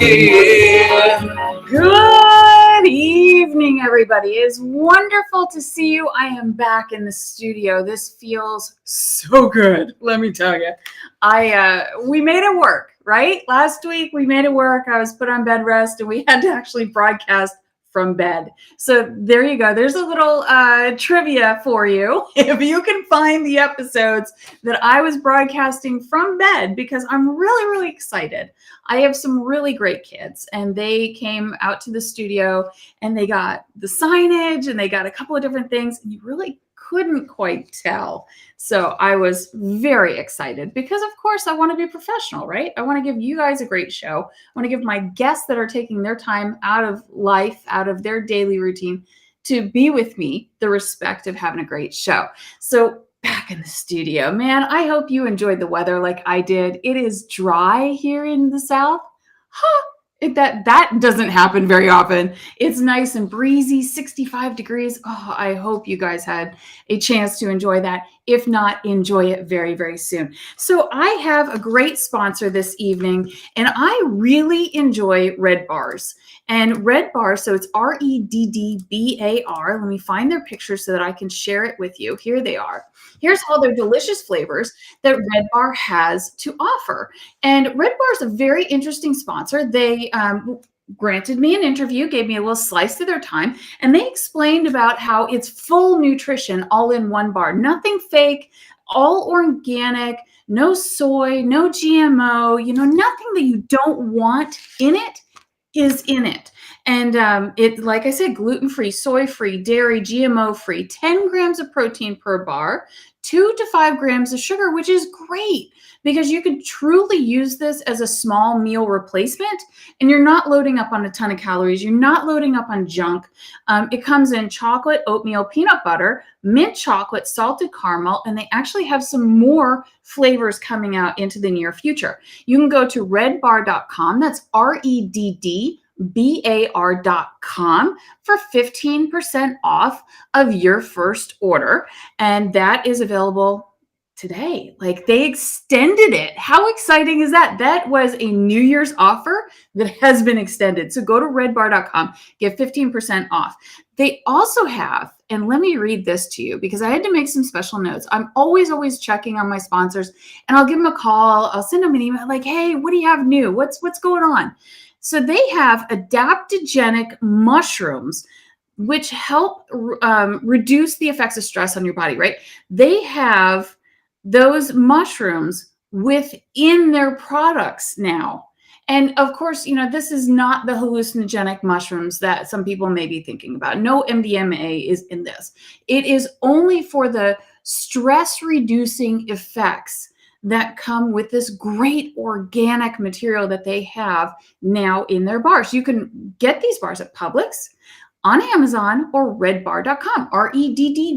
Good evening, everybody. It is wonderful to see you. I am back in the studio. This feels so good. Let me tell you. We made it work, right? Last week we made it work. I was put on bed rest and we had to actually broadcast from bed. So there you go. There's a little trivia for you. If you can find the episodes that I was broadcasting from bed, because I'm really, really excited. I have some really great kids and they came out to the studio and they got the signage and they got a couple of different things. And you really couldn't quite tell. So I was very excited because, of course, I want to be professional, right? I want to give you guys a great show. I want to give my guests that are taking their time out of life, out of their daily routine to be with me, the respect of having a great show. So back in the studio, man, I hope you enjoyed the weather like I did. It is dry here in the South. That doesn't happen very often. It's nice and breezy, 65 degrees. Oh, I hope you guys had a chance to enjoy that. If not, enjoy it very, very soon. So I have a great sponsor this evening, and I really enjoy Red Bars. And Red Bar, so it's REDDBAR. Let me find their pictures so that I can share it with you. Here they are. Here's all their delicious flavors that Red Bar has to offer. And Red Bar is a very interesting sponsor. They granted me an interview, gave me a little slice of their time, and they explained about how it's full nutrition all in one bar. Nothing fake, all organic, no soy, no GMO, nothing that you don't want in it is in it. And it, like I said, gluten-free, soy-free, dairy, GMO-free, 10 grams of protein per bar, 2 to 5 grams of sugar, which is great because you can truly use this as a small meal replacement and you're not loading up on a ton of calories. You're not loading up on junk. It comes in chocolate, oatmeal, peanut butter, mint chocolate, salted caramel, and they actually have some more flavors coming out into the near future. You can go to redbar.com. That's REDDBAR.com for 15% off of your first order. And that is available today. Like, they extended it. How exciting is that? That was a New Year's offer that has been extended. So go to redbar.com, get 15% off. They also have, and let me read this to you because I had to make some special notes. I'm always checking on my sponsors, and I'll give them a call. I'll send them an email like, hey, what do you have new? What's going on? So they have adaptogenic mushrooms, which help reduce the effects of stress on your body, right? They have those mushrooms within their products now. And of course, this is not the hallucinogenic mushrooms that some people may be thinking about. No MDMA is in this. It is only for the stress-reducing effects that come with this great organic material that they have now in their bars. You can get these bars at Publix, on Amazon, or redbar.com, REDDBAR.com.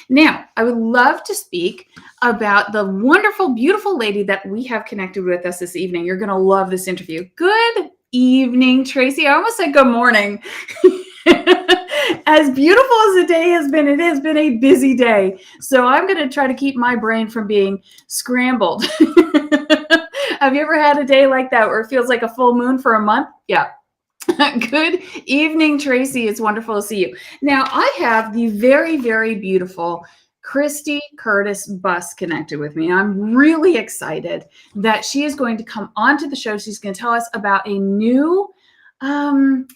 Now, I would love to speak about the wonderful, beautiful lady that we have connected with us this evening. You're going to love this interview. Good evening, Tracy. I almost said good morning. As beautiful as the day has been, it has been a busy day. So I'm going to try to keep my brain from being scrambled. Have you ever had a day like that where it feels like a full moon for a month? Yeah. Good evening, Tracy. It's wonderful to see you. Now, I have the very, very beautiful Christy Curtis Buss connected with me. I'm really excited that she is going to come onto the show. She's going to tell us about a new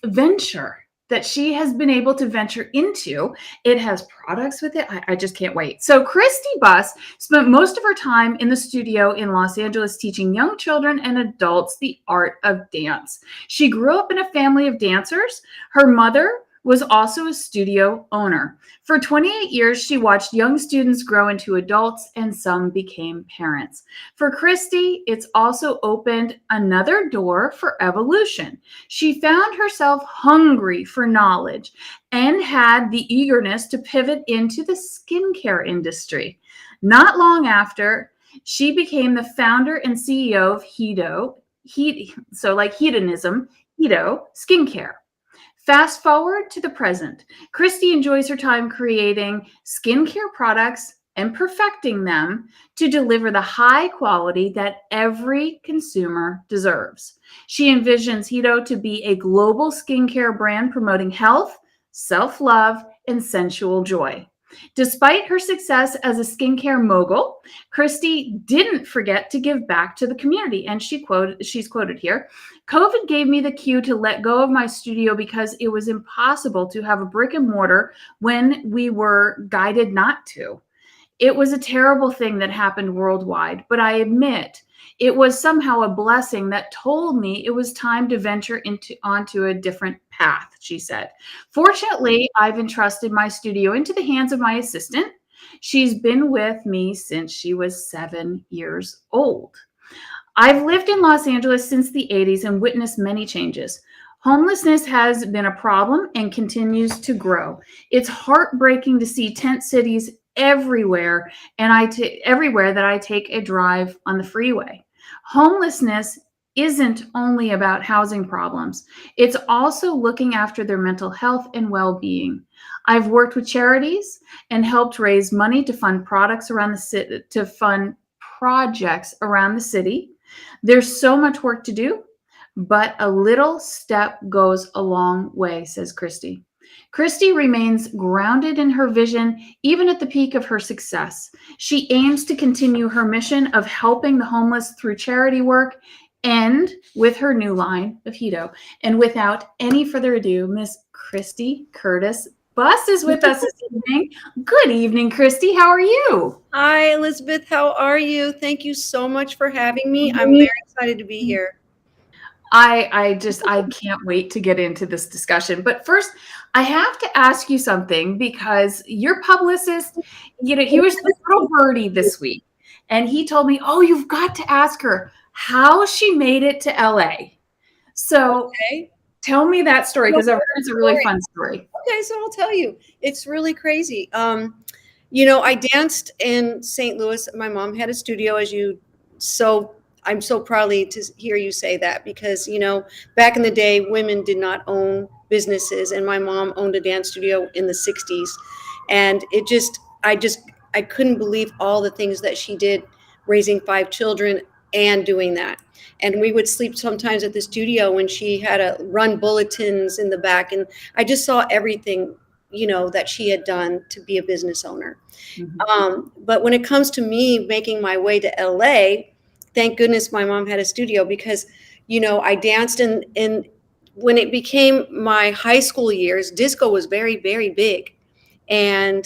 venture that she has been able to venture into. It has products with it. I just can't wait. So Christy Buss spent most of her time in the studio in Los Angeles teaching young children and adults the art of dance. She grew up in a family of dancers. Her mother was also a studio owner. For 28 years, she watched young students grow into adults, and some became parents. For Christy, it's also opened another door for evolution. She found herself hungry for knowledge and had the eagerness to pivot into the skincare industry. Not long after, she became the founder and CEO of Hedo, so like hedonism, Hedo Skincare. Fast forward to the present. Christy enjoys her time creating skincare products and perfecting them to deliver the high quality that every consumer deserves. She envisions Hedo to be a global skincare brand promoting health, self-love, and sensual joy. Despite her success as a skincare mogul, Christy didn't forget to give back to the community. And she's quoted here, "COVID gave me the cue to let go of my studio because it was impossible to have a brick and mortar when we were guided not to. It was a terrible thing that happened worldwide, but I admit it was somehow a blessing that told me it was time to venture onto a different path," she said. "Fortunately, I've entrusted my studio into the hands of my assistant. She's been with me since she was 7 years old. I've lived in Los Angeles since the 80s and witnessed many changes. Homelessness has been a problem and continues to grow. It's heartbreaking to see tent cities everywhere, and everywhere that I take a drive on the freeway. Homelessness isn't only about housing problems. It's also looking after their mental health and well-being. I've worked with charities and helped raise money to fund projects around the city. There's so much work to do, but a little step goes a long way," says Christy. Christy remains grounded in her vision, even at the peak of her success. She aims to continue her mission of helping the homeless through charity work and with her new line of Hedo. And without any further ado, Miss Christy Curtis Buss is with us this evening. Good evening, Christy. How are you? Hi, Elizabeth. How are you? Thank you so much for having me. I'm very excited to be here. I can't wait to get into this discussion. But first, I have to ask you something because your publicist, he was this little birdie this week, and he told me, "Oh, you've got to ask her how she made it to LA." So Okay. tell me that story because I've heard it's a really fun story. Okay, so I'll tell you. It's really crazy. I danced in St. Louis. My mom had a studio, I'm so proudly to hear you say that because, back in the day, women did not own businesses, and my mom owned a dance studio in the 60s. And I couldn't believe all the things that she did, raising 5 children and doing that. And we would sleep sometimes at the studio when she had to run bulletins in the back. And I just saw everything, that she had done to be a business owner. But when it comes to me making my way to LA, thank goodness my mom had a studio because, I danced in when it became my high school years, disco was very, very big. And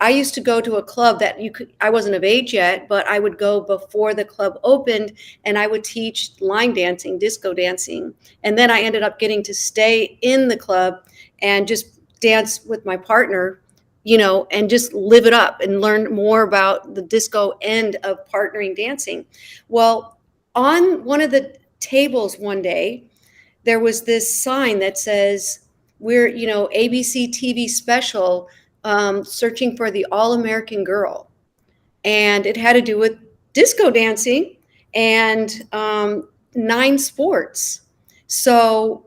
I used to go to a club that I wasn't of age yet, but I would go before the club opened and I would teach line dancing, disco dancing. And then I ended up getting to stay in the club and just dance with my partner, and just live it up and learn more about the disco end of partnering dancing. Well, on one of the tables one day, there was this sign that says, we're, ABC TV special, searching for the All-American Girl. And it had to do with disco dancing and 9 sports. So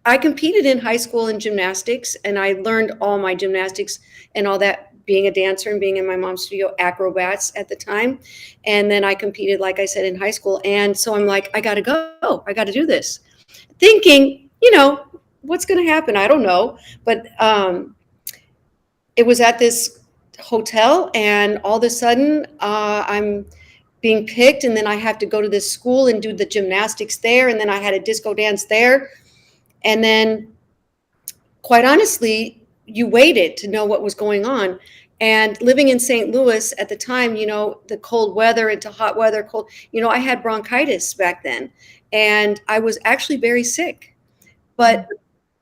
I competed in high school in gymnastics, and I learned all my gymnastics and all that being a dancer and being in my mom's studio, acrobats at the time. And then I competed, like I said, in high school. And so I'm like, I got to go. I got to do this. Thinking, what's going to happen? I don't know. But it was at this hotel, and all of a sudden I'm being picked, and then I have to go to this school and do the gymnastics there. And then I had a disco dance there. And then, quite honestly, you waited to know what was going on. And living in St. Louis at the time, the cold weather into hot weather, cold, I had bronchitis back then. And I was actually very sick. But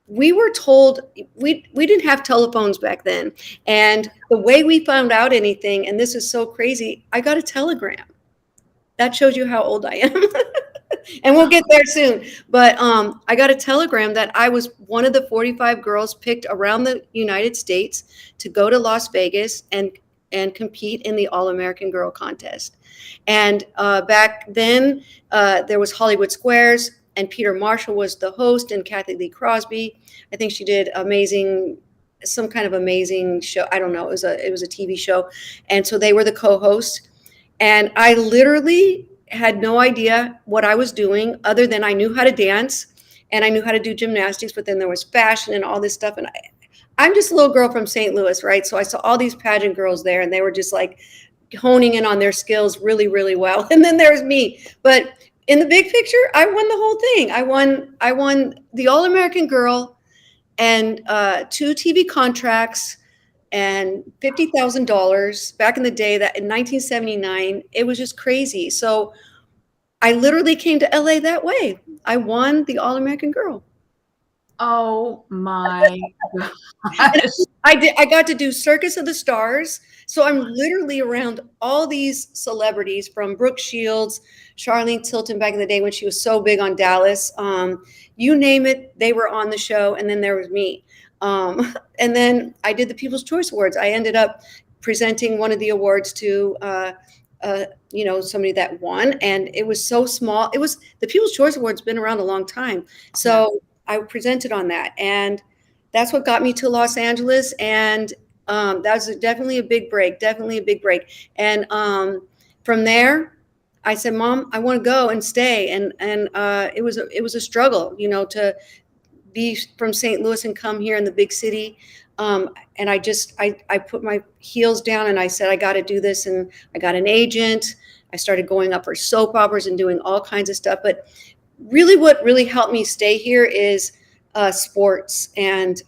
we were told we didn't have telephones back then. And the way we found out anything, and this is so crazy, I got a telegram. That shows you how old I am. And we'll get there soon. But I got a telegram that I was one of the 45 girls picked around the United States to go to Las Vegas and compete in the All-American Girl contest. And back then, there was Hollywood Squares, and Peter Marshall was the host, and Kathy Lee Crosby. I think she did Amazing some kind of amazing show. I don't know. It was a TV show. And so they were the co-hosts. And I literally had no idea what I was doing other than I knew how to dance and I knew how to do gymnastics, but then there was fashion and all this stuff. And I'm just a little girl from St. Louis, right? So I saw all these pageant girls there and they were just like honing in on their skills really, really well. And then there's me. But in the big picture, I won the whole thing. I won the All-American Girl and 2 TV contracts and $50,000 back in the day. That in 1979, it was just crazy. So I literally came to LA that way. I won the All-American Girl. Oh my gosh. I got to do Circus of the Stars. So I'm literally around all these celebrities, from Brooke Shields, Charlene Tilton back in the day when she was so big on Dallas. You name it, they were on the show. And then there was me. And then I did the People's Choice Awards. I ended up presenting one of the awards to somebody that won. And it was so small. It was the People's Choice Awards been around a long time. So I presented on that. And that's what got me to Los Angeles. And that was definitely a big break, And from there, I said, Mom, I want to go and stay. And it was a struggle, to be from St. Louis and come here in the big city. And I put my heels down and I said, I got to do this. And I got an agent. I started going up for soap operas and doing all kinds of stuff. But really what really helped me stay here is sports. And,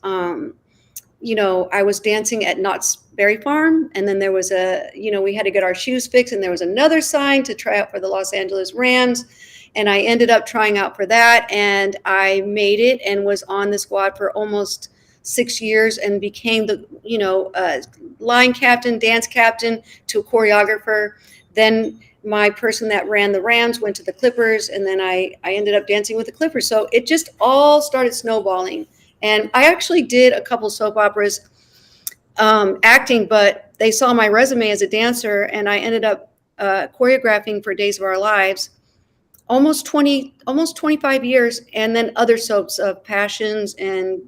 I was dancing at Knott's Berry Farm. And then there was we had to get our shoes fixed. And there was another sign to try out for the Los Angeles Rams. And I ended up trying out for that. And I made it and was on the squad for almost 6 years and became the, line captain, dance captain to a choreographer. Then my person that ran the Rams went to the Clippers. And then I ended up dancing with the Clippers. So it just all started snowballing. And I actually did a couple soap operas acting, but they saw my resume as a dancer. And I ended up choreographing for Days of Our Lives. Almost 25 years, and then other soaps of Passions, and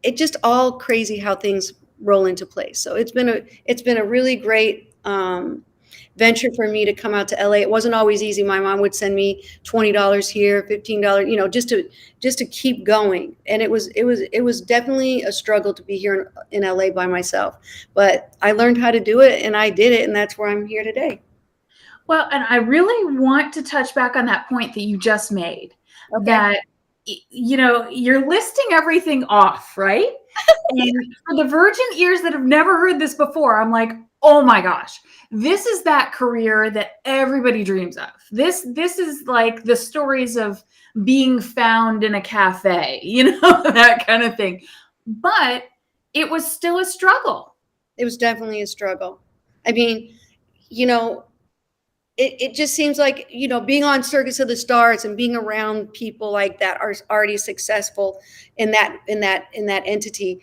it just all crazy how things roll into place. So it's been a really great venture for me to come out to LA. It wasn't always easy. My mom would send me $20 here, $15, just to keep going. And it was definitely a struggle to be here in LA by myself. But I learned how to do it, and I did it, and that's where I'm here today. Well, and I really want to touch back on that point that you just made, that, you're listing everything off, right? And for the virgin ears that have never heard this before, I'm like, oh my gosh, this is that career that everybody dreams of. This is like the stories of being found in a cafe, that kind of thing. But it was still a struggle. It was definitely a struggle. I mean, it just seems like, being on Circus of the Stars and being around people like that are already successful in that entity.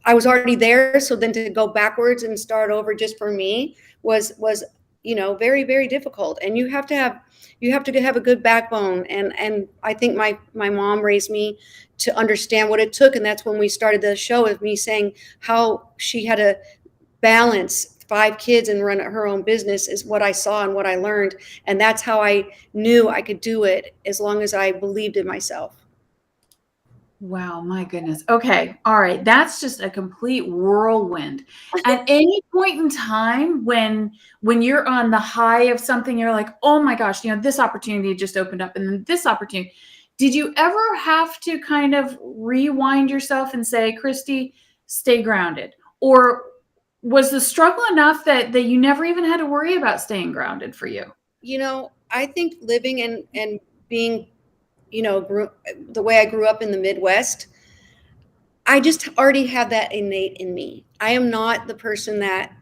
I was already there. So then to go backwards and start over just for me was very, very difficult. And you have to have a good backbone. And I think my mom raised me to understand what it took. And that's when we started the show, of me saying how she had to balance 5 kids and run her own business, is what I saw and what I learned. And that's how I knew I could do it, as long as I believed in myself. Wow, my goodness. Okay. All right. That's just a complete whirlwind. At any point in time when you're on the high of something, you're like, oh my gosh, this opportunity just opened up, and then this opportunity. Did you ever have to kind of rewind yourself and say, Christy, stay grounded? Or was the struggle enough that you never even had to worry about staying grounded for you? I think living and being, the way I grew up in the Midwest, I just already have that innate in me. I am not the person that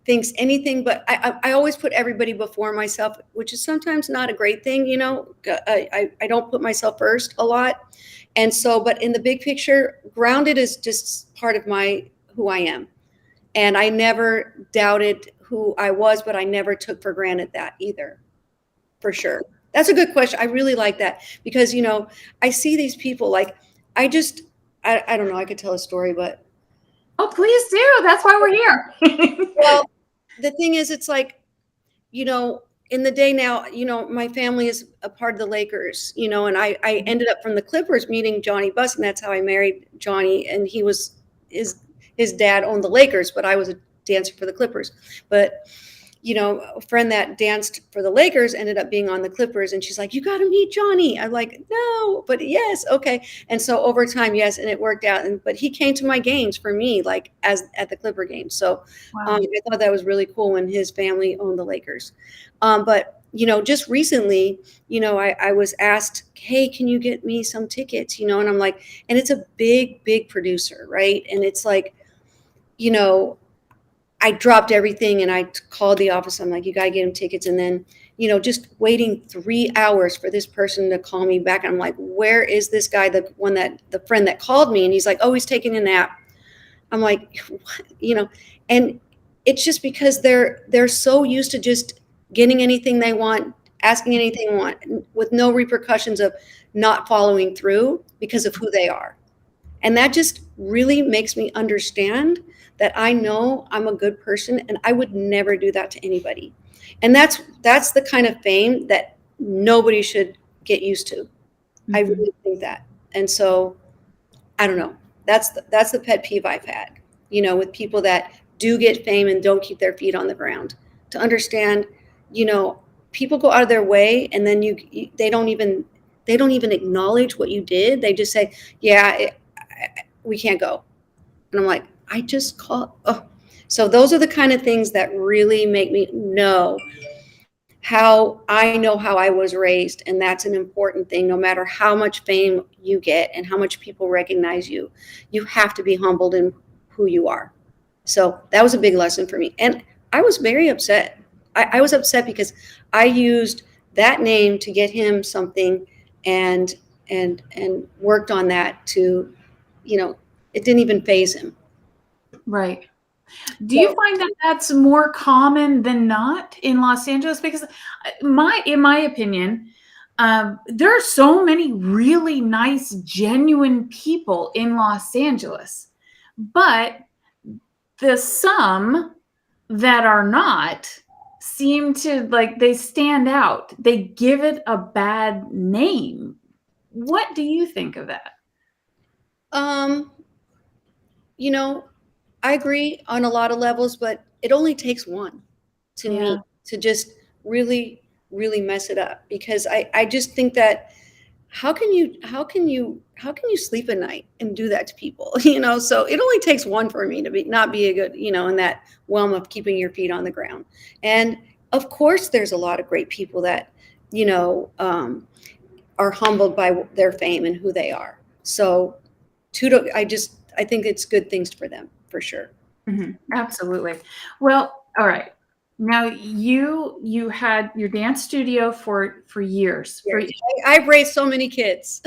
thinks anything, but I always put everybody before myself, which is sometimes not a great thing. I don't put myself first a lot. And so, but in the big picture, grounded is just part of who I am. And I never doubted who I was, but I never took for granted that either, for sure. That's a good question. I really like that because, I see these people, like, I don't know. I could tell a story, but Oh, please do. That's why we're here. well, the thing is, it's like, in the day now, my family is a part of the Lakers, and I ended up from the Clippers meeting Johnny Buss, and that's how I married Johnny. And he was his dad owned the Lakers, but I was a dancer for the Clippers. But a friend that danced for the Lakers ended up being on the Clippers, and she's like, "You got to meet Johnny." I'm like, "No, but yes, okay." And so over time, yes, and it worked out. But he came to my games for me, like as at the Clipper games. So Wow. I thought that was really cool when his family owned the Lakers. But just recently, I was asked, "Hey, can you get me some tickets?" And I'm like, and it's a big producer, right? And it's like, I dropped everything and I called the office. I'm like, "You got to get him tickets." And then, just waiting 3 hours for this person to call me back. I'm like, "Where is this guy?" The friend that called me, and he's like, "Oh, he's taking a nap." I'm like, what? And it's just because they're so used to just getting anything they want, asking anything they want, with no repercussions of not following through because of who they are. And that just really makes me understand that I know I'm a good person and I would never do that to anybody. And that's the kind of fame that nobody should get used to. I really think that. And so I don't know. That's the pet peeve I've had, with people that do get fame and don't keep their feet on the ground. To understand, people go out of their way, and then they don't even acknowledge what you did. They just say, "Yeah, we can't go." And I'm like, I just call. Oh. So those are the kind of things that really make me know how I was raised. And that's an important thing. No matter how much fame you get and how much people recognize you, you have to be humbled in who you are. So that was a big lesson for me. And I was very upset. I was upset because I used that name to get him something and worked on that to, it didn't even faze him. Right. Do you find that that's more common than not in Los Angeles? Because in my opinion, there are so many really nice, genuine people in Los Angeles, but the some that are not seem to, like, they stand out. They give it a bad name. What do you think of that? You know, I agree on a lot of levels, but it only takes one to me to just really, really mess it up. Because I just think that how can you sleep at night and do that to people? So it only takes one for me to not be a good, in that realm of keeping your feet on the ground. And of course, there's a lot of great people that, are humbled by their fame and who they are. So I think it's good things for them, for sure. Absolutely. Well, all right. Now you had your dance studio for years. I've raised so many kids.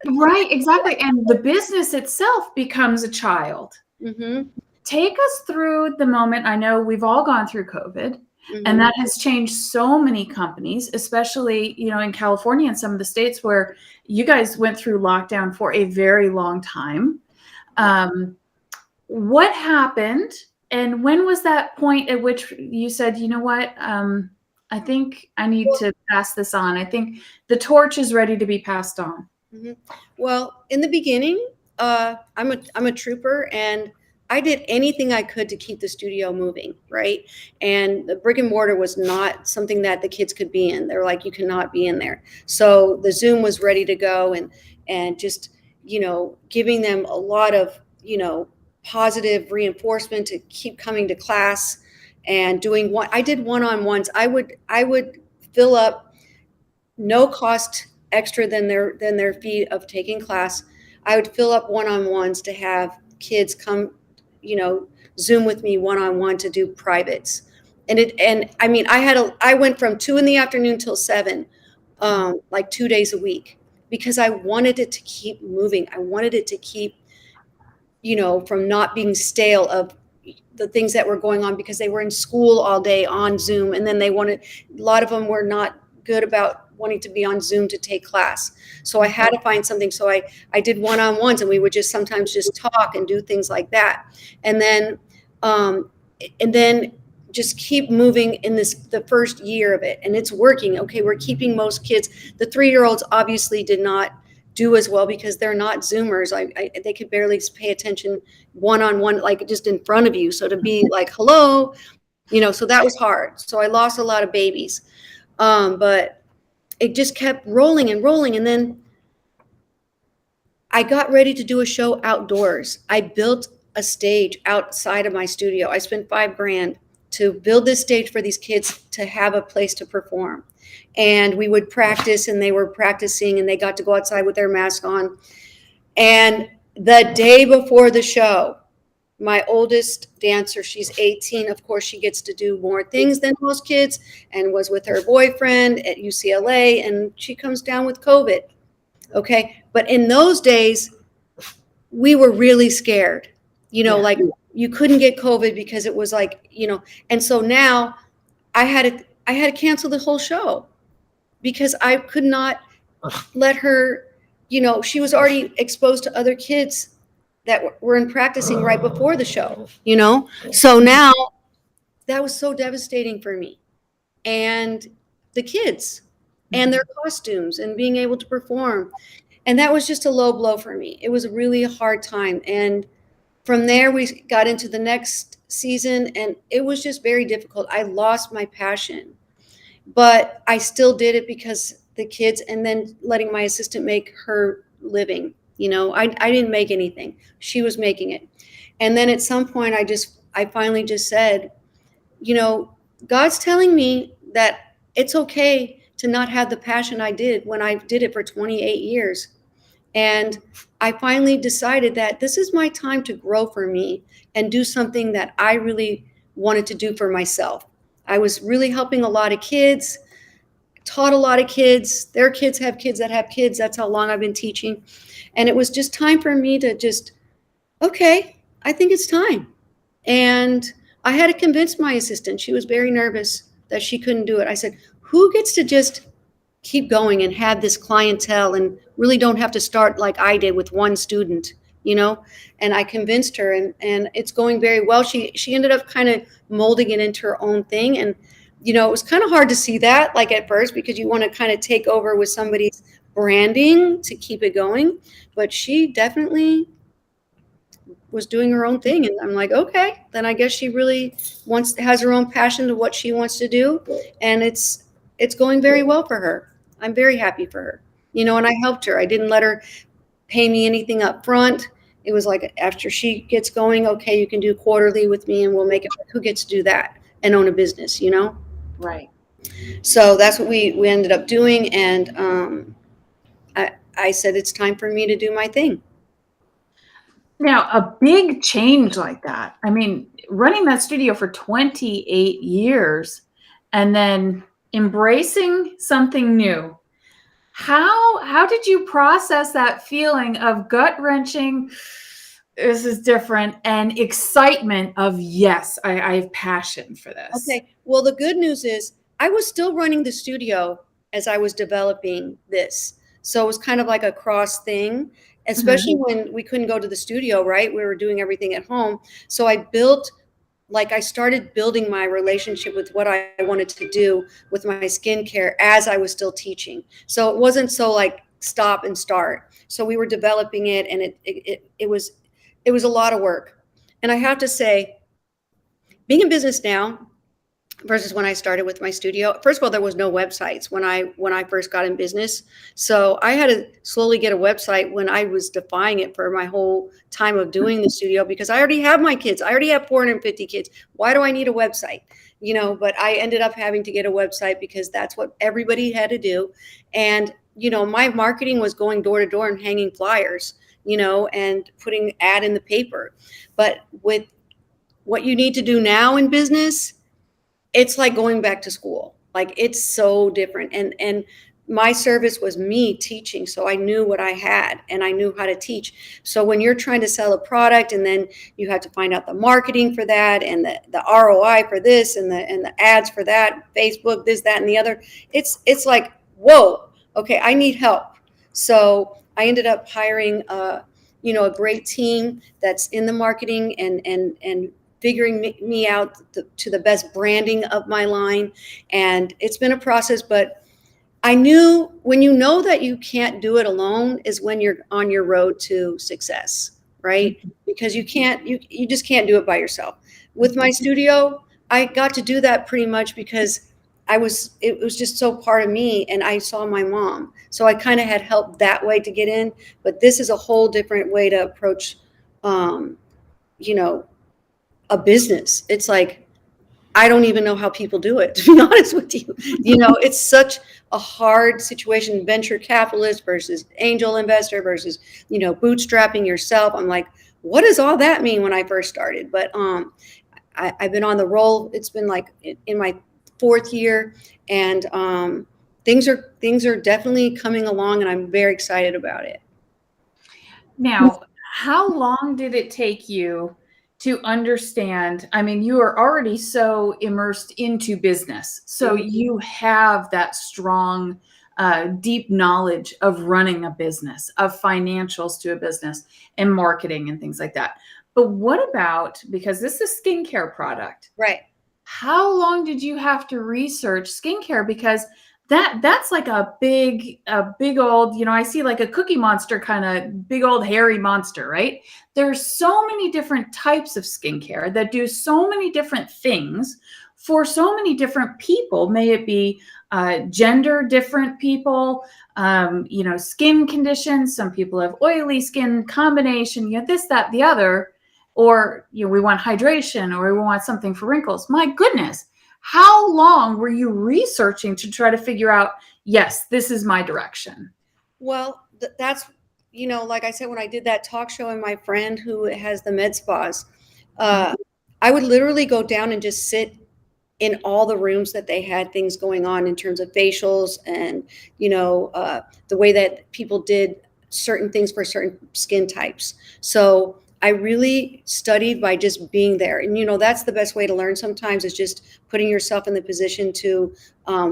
Right, exactly. And the business itself becomes a child. Mm-hmm. Take us through the moment. I know we've all gone through COVID, Mm-hmm. and that has changed so many companies, especially, in California and some of the states where you guys went through lockdown for a very long time. What happened, and when was that point at which you said, "You know what? I think I need to pass this on. I think the torch is ready to be passed on." Mm-hmm. Well, in the beginning, I'm a trooper, and I did anything I could to keep the studio moving, right? And the brick and mortar was not something that the kids could be in. They're like, "You cannot be in there." So the Zoom was ready to go, and just giving them a lot of positive reinforcement to keep coming to class, and doing I did one-on-ones. I would fill up, no cost extra than their fee of taking class. I would fill up one-on-ones to have kids come, Zoom with me one-on-one to do privates. And I mean, I went from 2 p.m. till 7, like 2 days a week, because I wanted it to keep moving. I wanted it to keep, from not being stale of the things that were going on, because they were in school all day on Zoom. And then a lot of them were not good about wanting to be on Zoom to take class. So I had to find something. So I did one-on-ones, and we would just sometimes just talk and do things like that. And then just keep moving in the first year of it. And it's working. Okay, we're keeping most kids. The 3-year-olds obviously did not do as well because they're not Zoomers. They could barely pay attention one-on-one, like just in front of you. So to be like, hello, so that was hard. So I lost a lot of babies. But it just kept rolling and rolling. And then I got ready to do a show outdoors. I built a stage outside of my studio. I spent $5,000 to build this stage for these kids to have a place to perform. And we would practice, and they were practicing, and they got to go outside with their mask on. And the day before the show, my oldest dancer, she's 18. Of course, she gets to do more things than most kids, and was with her boyfriend at UCLA, and she comes down with COVID. Okay. But in those days, we were really scared, like you couldn't get COVID because it was like, and so now I had to cancel the whole show because I could not let her, she was already exposed to other kids that were in practicing right before the show, So now that was so devastating for me and the kids and their costumes and being able to perform. And that was just a low blow for me. It was a really hard time. And from there, we got into the next season, and it was just very difficult. I lost my passion, but I still did it because the kids, and then letting my assistant make her living. I didn't make anything. She was making it. And then at some point, I finally just said, God's telling me that it's okay to not have the passion I did when I did it for 28 years. And I finally decided that this is my time to grow for me and do something that I really wanted to do for myself. I was really helping a lot of kids, taught a lot of kids. Their kids have kids that have kids. That's how long I've been teaching. And it was just time for me to okay, I think it's time. And I had to convince my assistant. She was very nervous that she couldn't do it. I said, who gets to just keep going and have this clientele and really don't have to start like I did with one student, And I convinced her, and it's going very well. She ended up kind of molding it into her own thing. And, it was kind of hard to see that like at first because you want to kind of take over with somebody's branding to keep it going. But she definitely was doing her own thing. And I'm like, okay, then I guess she really has her own passion to what she wants to do. And it's going very well for her. I'm very happy for her, and I helped her. I didn't let her pay me anything up front. It was like after she gets going, okay, you can do quarterly with me and we'll make it. Who gets to do that and own a business, Right. So that's what we ended up doing. And I said, it's time for me to do my thing. Now, a big change like that. I mean, running that studio for 28 years and then embracing something new. How did you process that feeling of gut-wrenching, this is different, and excitement of, yes, I have passion for this? Okay. Well, the good news is I was still running the studio as I was developing this. So it was kind of like a cross thing, especially when we couldn't go to the studio, right? We were doing everything at home. So I started building my relationship with what I wanted to do with my skincare as I was still teaching. So it wasn't so like stop and start. So we were developing it, and it was a lot of work. And I have to say, being in business now versus when I started with my studio, first of all, there was no websites when I first got in business. So I had to slowly get a website when I was defying it for my whole time of doing the studio, because I already have my kids. I already have 450 kids. Why do I need a website? But I ended up having to get a website because that's what everybody had to do. And, my marketing was going door to door and hanging flyers, and putting ad in the paper. But with what you need to do now in business, it's like going back to school. Like, it's so different. And my service was me teaching. So I knew what I had and I knew how to teach. So when you're trying to sell a product and then you have to find out the marketing for that and the ROI for this and the ads for that, Facebook, this, that, and the other, it's like whoa, okay, I need help. So I ended up hiring a great team that's in the marketing and figuring me out to the best branding of my line. And it's been a process, but I knew when you know that you can't do it alone is when you're on your road to success, right? Because you just can't do it by yourself. With my studio, I got to do that pretty much because it was just so part of me, and I saw my mom. So I kind of had help that way to get in, but this is a whole different way to approach, um, you know, a business. It's like, I don't even know how people do it, to be honest with you. It's such a hard situation, venture capitalist versus angel investor versus, bootstrapping yourself. I'm like, what does all that mean when I first started? But I've been on the roll. It's been like in my 4th year, and things are definitely coming along, and I'm very excited about it. Now, how long did it take you to understand? I mean, you are already so immersed into business, so you have that strong, deep knowledge of running a business, of financials to a business, and marketing and things like that. But what about, because this is a skincare product, Right. how long did you have to research skincare? Because that's like a big old, I see like a Cookie Monster kind of big old hairy monster, right? There's so many different types of skincare that do so many different things for so many different people. May it be gender different people, skin conditions. Some people have oily skin, combination, this, that, the other. Or, we want hydration, or we want something for wrinkles. My goodness, how long were you researching to try to figure out, yes, this is my direction? Well, that's, like I said, when I did that talk show, and my friend who has the med spas, I would literally go down and just sit in all the rooms that they had things going on in terms of facials and, the way that people did certain things for certain skin types. So I really studied by just being there. And, that's the best way to learn sometimes, is just putting yourself in the position to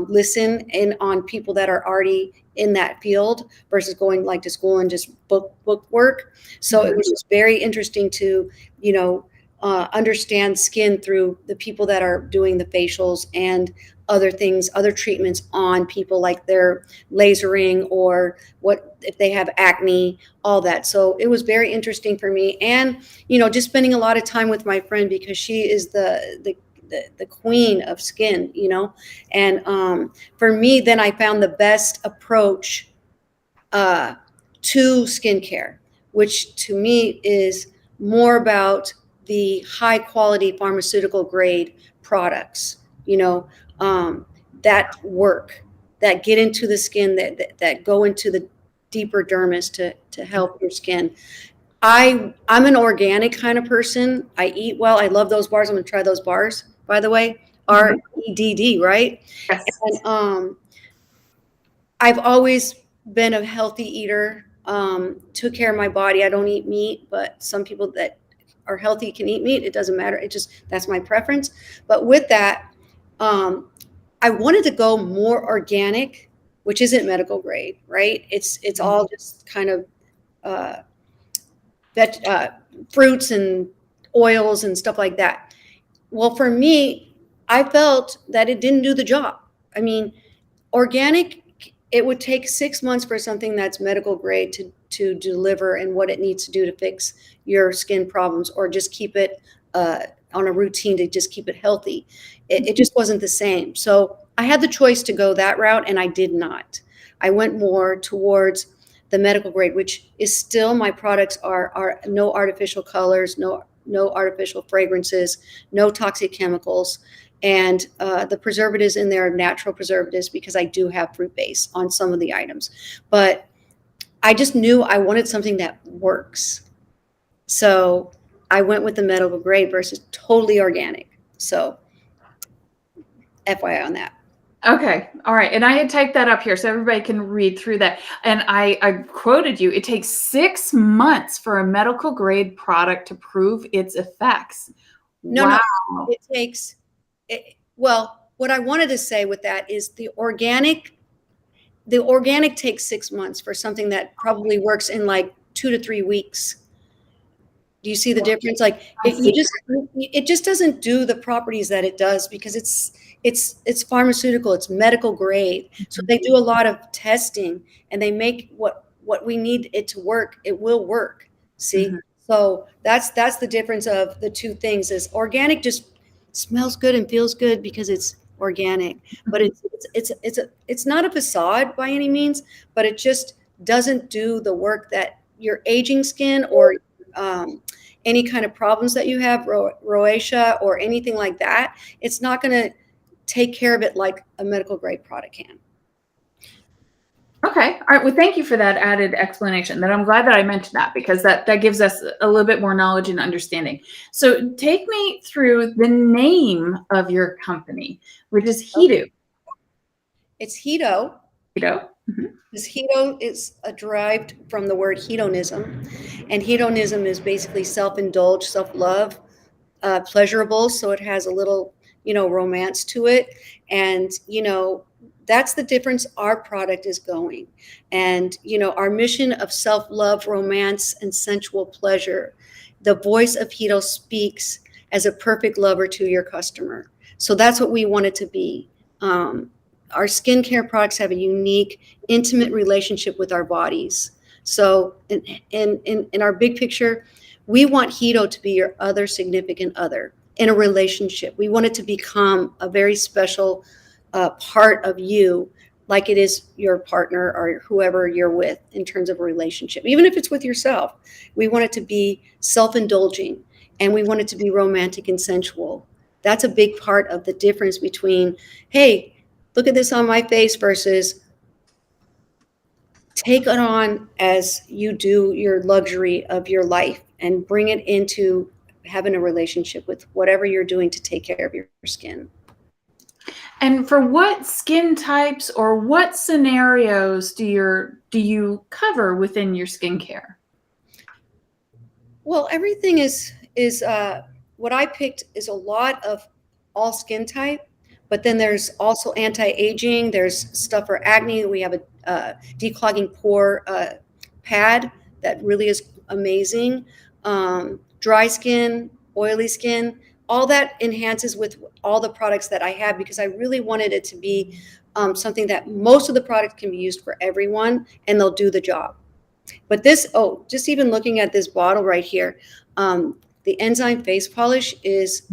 listen in on people that are already in that field versus going like to school and just book work. So it was just very interesting to, understand skin through the people that are doing the facials and other things, other treatments on people, like their lasering, or what if they have acne, all that. So it was very interesting for me, and just spending a lot of time with my friend, because she is the queen of skin, and for me, then I found the best approach to skincare, which to me is more about the high quality pharmaceutical grade products, that work, that get into the skin, that go into the deeper dermis to help your skin. I'm an organic kind of person. I eat well. I love those bars. I'm gonna try those bars, by the way. REDD, right? Yes. And I've always been a healthy eater. Took care of my body. I don't eat meat, but some people that are healthy can eat meat. It doesn't matter. That's my preference. But with that, I wanted to go more organic, which isn't medical grade, right? It's all just kind of fruits and oils and stuff like that. Well, for me, I felt that it didn't do the job. I mean, organic, it would take 6 months for something that's medical grade to deliver and what it needs to do to fix your skin problems, or just keep it on a routine to just keep it healthy. It just wasn't the same. So I had the choice to go that route, and I did not. I went more towards the medical grade, which is still, my products are no artificial colors, no artificial fragrances, no toxic chemicals. And the preservatives in there are natural preservatives, because I do have fruit base on some of the items. But I just knew I wanted something that works. So I went with the medical grade versus totally organic. So FYI on that. Okay. All right. And I had typed that up here so everybody can read through that. And I quoted you. It takes 6 months for a medical grade product to prove its effects. No, it takes, well, what I wanted to say with that is the organic, the organic takes 6 months for something that probably works in like 2 to 3 weeks. Do you see the difference? Like it just doesn't do the properties that it does because it's pharmaceutical, it's medical grade. So they do a lot of testing and they make what we need it to work, it will work. See? Mm-hmm. So that's the difference of the two things. Is organic just smells good and feels good because it's organic, but it's not a facade by any means, but it just doesn't do the work that your aging skin or any kind of problems that you have, rosacea or anything like that. It's not going to take care of it like a medical grade product can. Okay. All right. Well, thank you for that added explanation. That I'm glad that I mentioned that because that gives us a little bit more knowledge and understanding. So take me through the name of your company, which is Hedo. It's Hedo. Hedo. Mm-hmm. This Hedo is derived from the word hedonism, and hedonism is basically self-indulge, self-love, pleasurable. So it has a little, romance to it, and that's the difference our product is going. And our mission of self-love, romance, and sensual pleasure. The voice of Hedo speaks as a perfect lover to your customer. So that's what we want it to be. Our skincare products have a unique, intimate relationship with our bodies. So in our big picture, we want Hedo to be your other significant other in a relationship. We want it to become a very special part of you, like it is your partner or whoever you're with in terms of a relationship. Even if it's with yourself, we want it to be self-indulging and we want it to be romantic and sensual. That's a big part of the difference between, hey, look at this on my face versus take it on as you do your luxury of your life and bring it into having a relationship with whatever you're doing to take care of your skin. And for what skin types or what scenarios do you cover within your skincare? Well, everything is what I picked is a lot of all skin type, but then there's also anti-aging. There's stuff for acne. We have a declogging pore pad that really is amazing. Dry skin, oily skin, all that enhances with all the products that I have because I really wanted it to be something that most of the products can be used for everyone and they'll do the job. But this, just even looking at this bottle right here, the Enzyme face polish is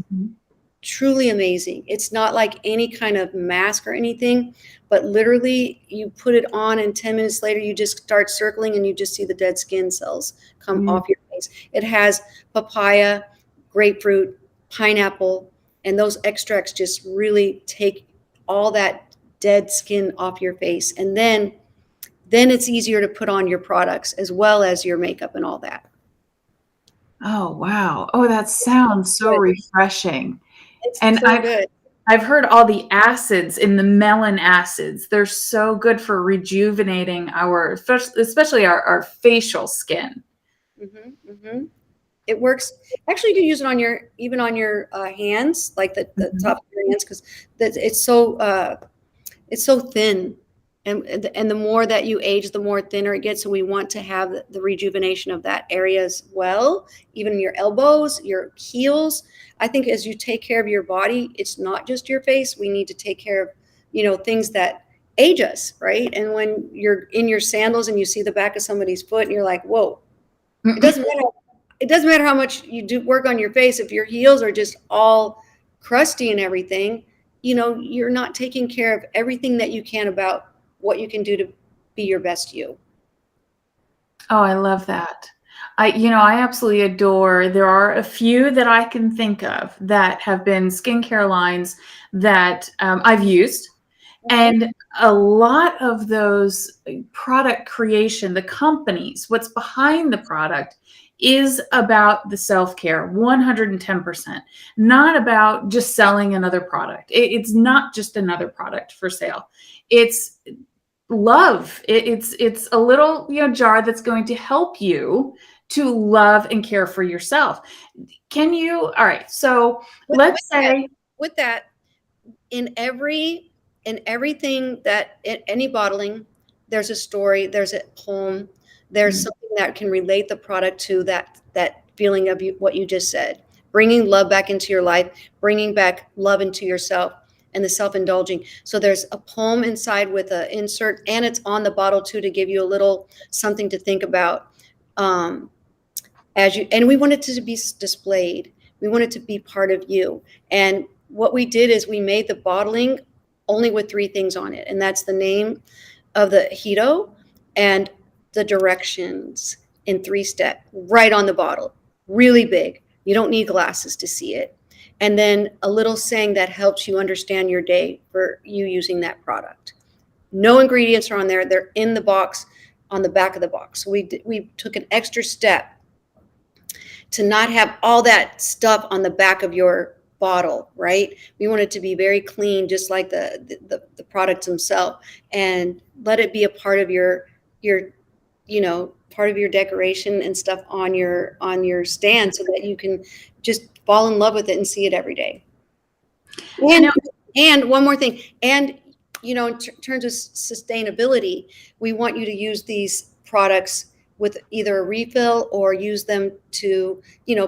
truly amazing. It's not like any kind of mask or anything, but literally you put it on and 10 minutes later you just start circling and you just see the dead skin cells come off your face. It has papaya, grapefruit, pineapple, and those extracts just really take all that dead skin off your face. And then it's easier to put on your products as well as your makeup and all that. Oh, wow. Oh, that sounds so refreshing. It's And so good. I've heard all the acids in the melon acids. They're so good for rejuvenating especially our facial skin. It works. Actually, you can use it even on your hands, like the top of your hands, because it's so thin. And the more that you age, the more thinner it gets. So we want to have the rejuvenation of that area as well, even your elbows, your heels. I think as you take care of your body, it's not just your face. We need to take care of, things that age us, right? And when you're in your sandals and you see the back of somebody's foot and you're like, whoa, it doesn't matter. It doesn't matter how much you do work on your face. If your heels are just all crusty and everything, you're not taking care of everything that you can about what you can do to be your best you. Oh, I love that. I absolutely adore. There are a few that I can think of that have been skincare lines that I've used. And a lot of those product creation, the companies, what's behind the product is about the self-care, 110%, not about just selling another product. It's not just another product for sale. It's love. It's a little jar that's going to help you to love and care for yourself. All right, so let's say with that, in everything that any bottling, there's a story, there's a poem, there's something that can relate the product to that feeling of what you just said. Bringing love back into your life, bringing back love into yourself, and the self-indulging. So there's a poem inside with an insert, and it's on the bottle too to give you a little something to think about. And we want it to be displayed. We want it to be part of you. And what we did is we made the bottling only with 3 things on it, and that's the name of the Hedo and the directions in 3-step right on the bottle, really big. You don't need glasses to see it. And then a little saying that helps you understand your day for you using that product. No ingredients are on there. They're in the box, on the back of the box. So we took an extra step to not have all that stuff on the back of your bottle, right? We want it to be very clean, just like the products themselves, and let it be a part of your part of your decoration and stuff on your stand, so that you can just fall in love with it and see it every day. And one more thing, and in terms of sustainability, we want you to use these products with either a refill or use them to,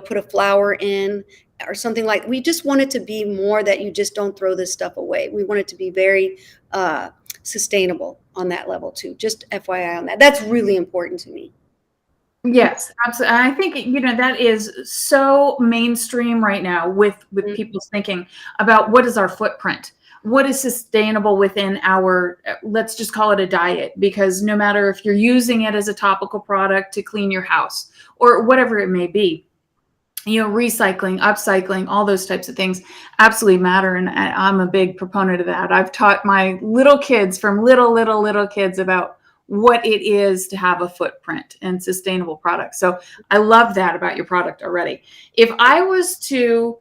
put a flower in or something like. We just want it to be more that you just don't throw this stuff away. We want it to be very sustainable on that level too. Just FYI on that. That's really important to me. Yes, absolutely. I think, that is so mainstream right now with people's thinking about what is our footprint, what is sustainable within our, let's just call it a diet, because no matter if you're using it as a topical product to clean your house or whatever it may be, recycling, upcycling, all those types of things absolutely matter. And I'm a big proponent of that. I've taught my little kids from little kids about what it is to have a footprint and sustainable products. So I love that about your product already. If I was to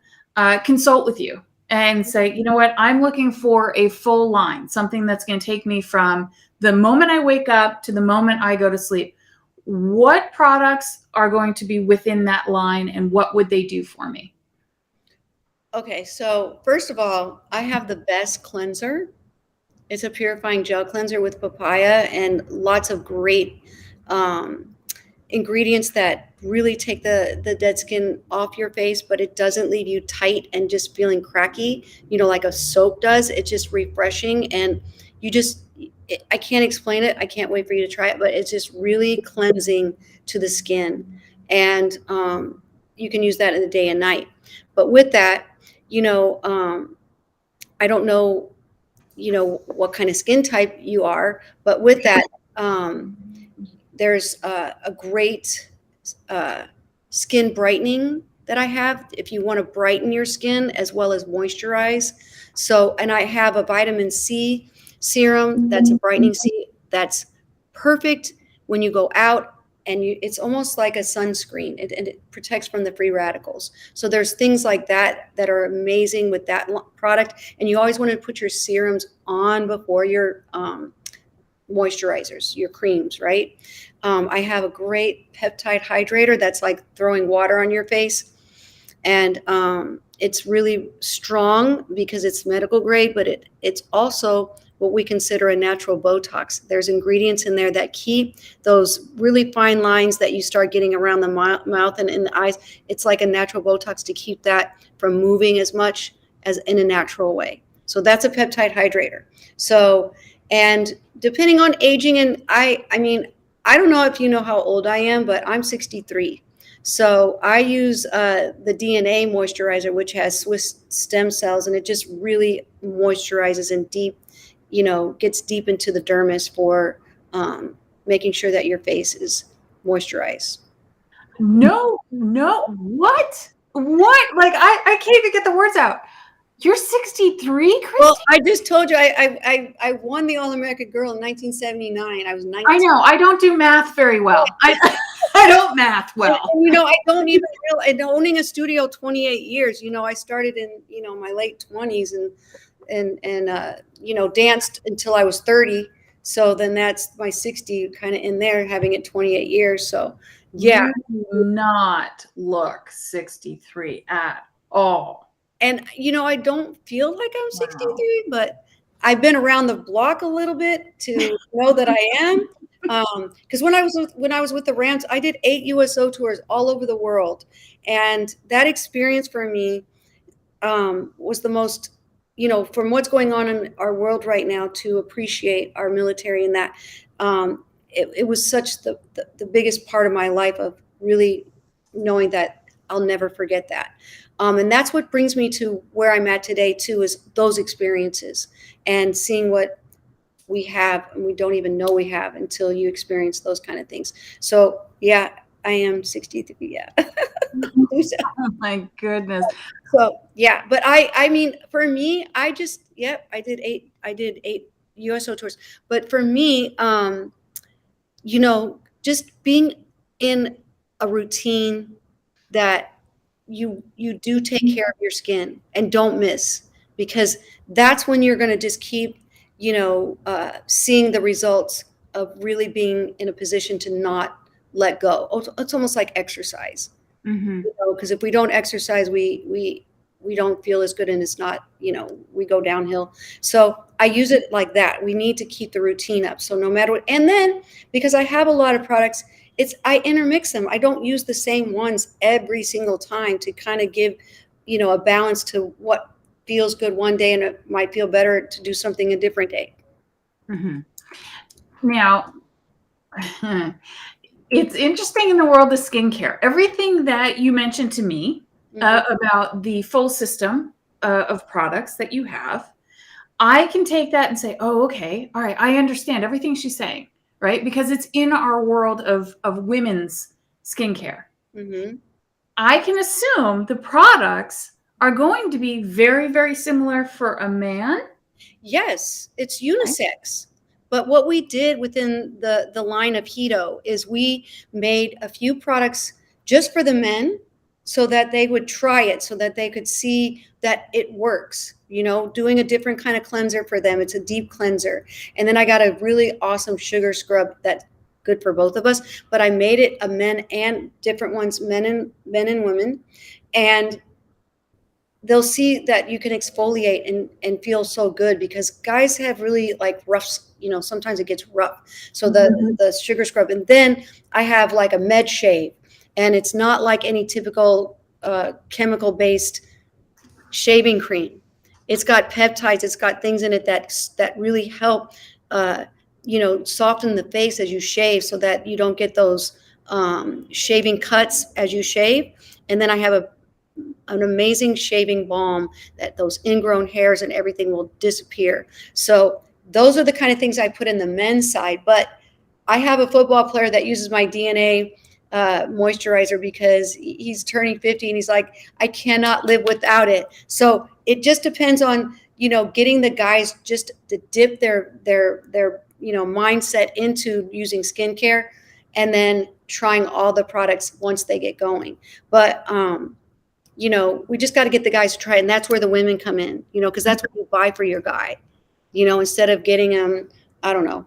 consult with you and say, you know what, I'm looking for a full line, something that's going to take me from the moment I wake up to the moment I go to sleep, what products are going to be within that line and what would they do for me? Okay, so first of all, I have the best cleanser. It's a purifying gel cleanser with papaya and lots of great ingredients that really take the dead skin off your face, but it doesn't leave you tight and just feeling cracky, like a soap does. It's just refreshing, and I can't explain it. I can't wait for you to try it, but it's just really cleansing to the skin. And you can use that in the day and night. But with that, I don't know, what kind of skin type you are, but with that, there's a great skin brightening that I have if you want to brighten your skin as well as moisturize. So, and I have a vitamin C serum that's a brightening C that's perfect when you go out, and it's almost like a sunscreen, and it protects from the free radicals. So there's things like that that are amazing with that product. And you always want to put your serums on before your moisturizers, your creams, right? I have a great peptide hydrator that's like throwing water on your face. And it's really strong because it's medical grade, but it's also what we consider a natural Botox. There's ingredients in there that keep those really fine lines that you start getting around the mouth and in the eyes. It's like a natural Botox to keep that from moving as much as in a natural way. So that's a peptide hydrator. So, and depending on aging, and I mean, I don't know if you know how old I am, but I'm 63. So I use the DNA moisturizer, which has Swiss stem cells, and it just really moisturizes and gets deep into the dermis for making sure that your face is moisturized. No, what? Like, I can't even get the words out. You're 63, Christy? Well, I just told you I won the All-America Girl in 1979. I was 19. I know. I don't do math very well. I don't math well. And, I don't even realize, owning a studio 28 years, I started in, my late 20s and danced until I was 30. So then that's my 60 kind of in there, having it 28 years. So yeah. You do not look 63 at all. And, I don't feel like I'm 63, but I've been around the block a little bit to know that I am. Because when I was with the Rams, I did 8 USO tours all over the world, and that experience for me was the most, from what's going on in our world right now, to appreciate our military, and that it was such the biggest part of my life, of really knowing that I'll never forget that. And that's what brings me to where I'm at today too, is those experiences and seeing what we have and we don't even know we have until you experience those kind of things. So yeah, I am 63. Yeah. Oh my goodness. So yeah, but I mean, for me, I did 8 USO tours. But for me, just being in a routine that you do take care of your skin and don't miss, because that's when you're going to just keep, seeing the results of really being in a position to not let go. It's almost like exercise. Mm-hmm. Because if we don't exercise, we don't feel as good, and it's not, we go downhill. So I use it like that. We need to keep the routine up. So no matter what, and then because I have a lot of products, I intermix them. I don't use the same ones every single time, to kind of give, a balance to what feels good one day, and it might feel better to do something a different day. Mm-hmm. Now, it's interesting in the world of skincare. Everything that you mentioned to me about the full system of products that you have, I can take that and say, oh, okay, all right, I understand everything she's saying, right? Because it's in our world of women's skincare. Mm-hmm. I can assume the products are going to be very, very similar for a man. Yes, it's unisex. But what we did within the line of Hedo is we made a few products just for the men, so that they would try it, so that they could see that it works, doing a different kind of cleanser for them. It's a deep cleanser. And then I got a really awesome sugar scrub that's good for both of us, but I made it a men and different ones, men and women. And they'll see that you can exfoliate and feel so good, because guys have really like rough, sometimes it gets rough. So the sugar scrub, and then I have like a med shave, and it's not like any typical chemical based shaving cream. It's got peptides, it's got things in it that really help soften the face as you shave, so that you don't get those shaving cuts as you shave. And then I have an amazing shaving balm that those ingrown hairs and everything will disappear. So those are the kind of things I put in the men's side. But I have a football player that uses my DNA moisturizer, because he's turning 50 and he's like, I cannot live without it. So it just depends on, getting the guys just to dip their mindset into using skincare, and then trying all the products once they get going. But we just got to get the guys to try it. And that's where the women come in, because that's what you buy for your guy, instead of getting them. I don't know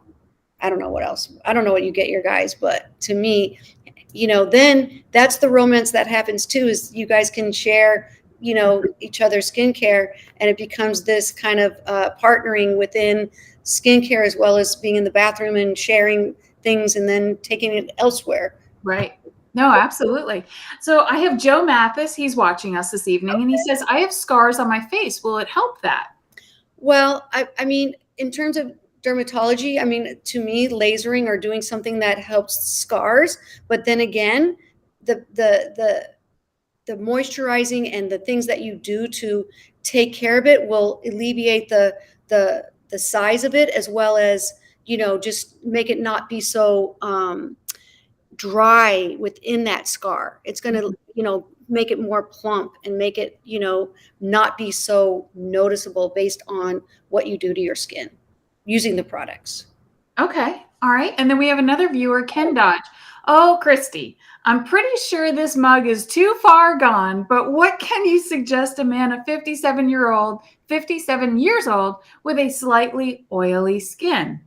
what else. I don't know what you get your guys, but to me, then that's the romance that happens too, is you guys can share, each other's skincare, and it becomes this kind of partnering within skincare, as well as being in the bathroom and sharing things and then taking it elsewhere. Right. No, absolutely. So I have Joe Mathis. He's watching us this evening, and he says, I have scars on my face. Will it help that? Well, I mean, in terms of dermatology, I mean, to me, lasering or doing something that helps scars. But then again, the moisturizing and the things that you do to take care of it will alleviate the size of it, as well as, just make it not be so dry within that scar. It's going to, make it more plump and make it, not be so noticeable based on what you do to your skin using the products. Okay. All right. And then we have another viewer, Ken Dodge. Oh, Christy, I'm pretty sure this mug is too far gone, but what can you suggest a man of 57 years old with a slightly oily skin?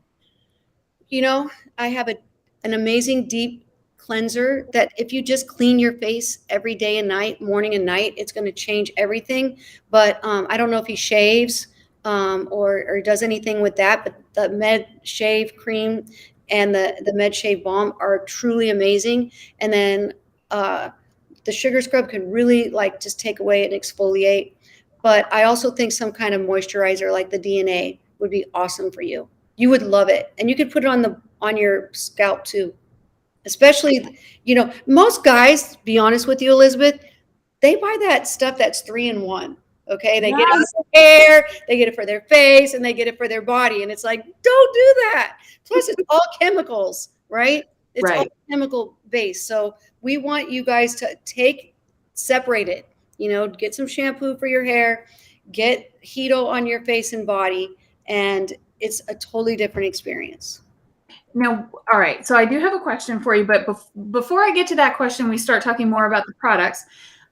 I have an amazing deep cleanser that if you just clean your face every day and night, morning and night, it's going to change everything. But I don't know if he shaves. or does anything with that. But the Med Shave Cream and the Med Shave Balm are truly amazing. And then the sugar scrub can really like just take away and exfoliate. But I also think some kind of moisturizer like the DNA would be awesome for you. You would love it, and you could put it on your scalp too. Especially, most guys, be honest with you, Elizabeth, they buy that stuff that's 3-in-1. Okay, they get it Yes. for their hair, they get it for their face, and they get it for their body. And it's like, don't do that. Plus, it's all chemicals, right? It's all Right. chemical based. So we want you guys to separate it. Get some shampoo for your hair, get Hedo on your face and body, and it's a totally different experience. Now, all right. So I do have a question for you, but before I get to that question, we start talking more about the products.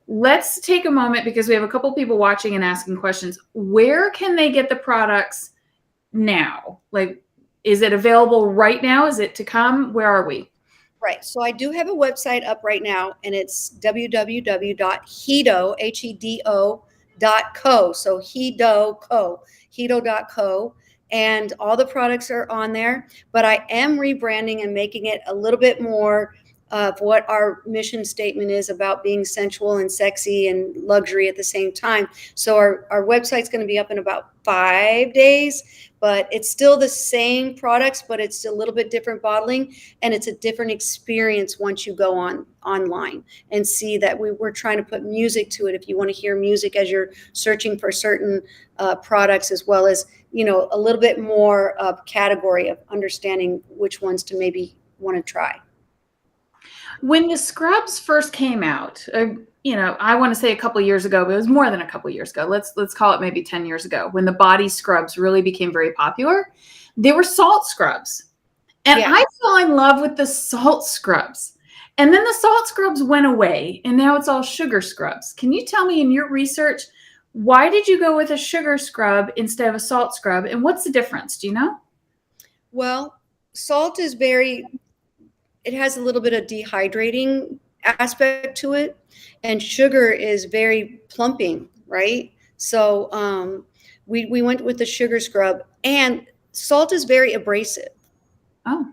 Let's take a moment because we have a couple people watching and asking questions. Where can they get the products now? Like, is it available right now? Is it to come? Where are we? Right. So I do have a website up right now, and it's www.hedo, Hedo.co. So Hedo.co. And all the products are on there, but I am rebranding and making it a little bit more of what our mission statement is about being sensual and sexy and luxury at the same time. So our website's going to be up in about 5 days, but it's still the same products, but it's a little bit different bottling, and it's a different experience once you go online and see that we're trying to put music to it. If you want to hear music as you're searching for certain products, as well as a little bit more of category of understanding which ones to maybe want to try. When the scrubs first came out, I want to say a couple of years ago, but it was more than a couple of years ago. Let's call it maybe 10 years ago, when the body scrubs really became very popular. They were salt scrubs. And Yeah. I fell in love with the salt scrubs. And then the salt scrubs went away, and now it's all sugar scrubs. Can you tell me, in your research, why did you go with a sugar scrub instead of a salt scrub? And what's the difference? Do you know? Well, salt is it has a little bit of dehydrating aspect to it, and sugar is very plumping, right? So we went with the sugar scrub, and salt is very abrasive. Oh.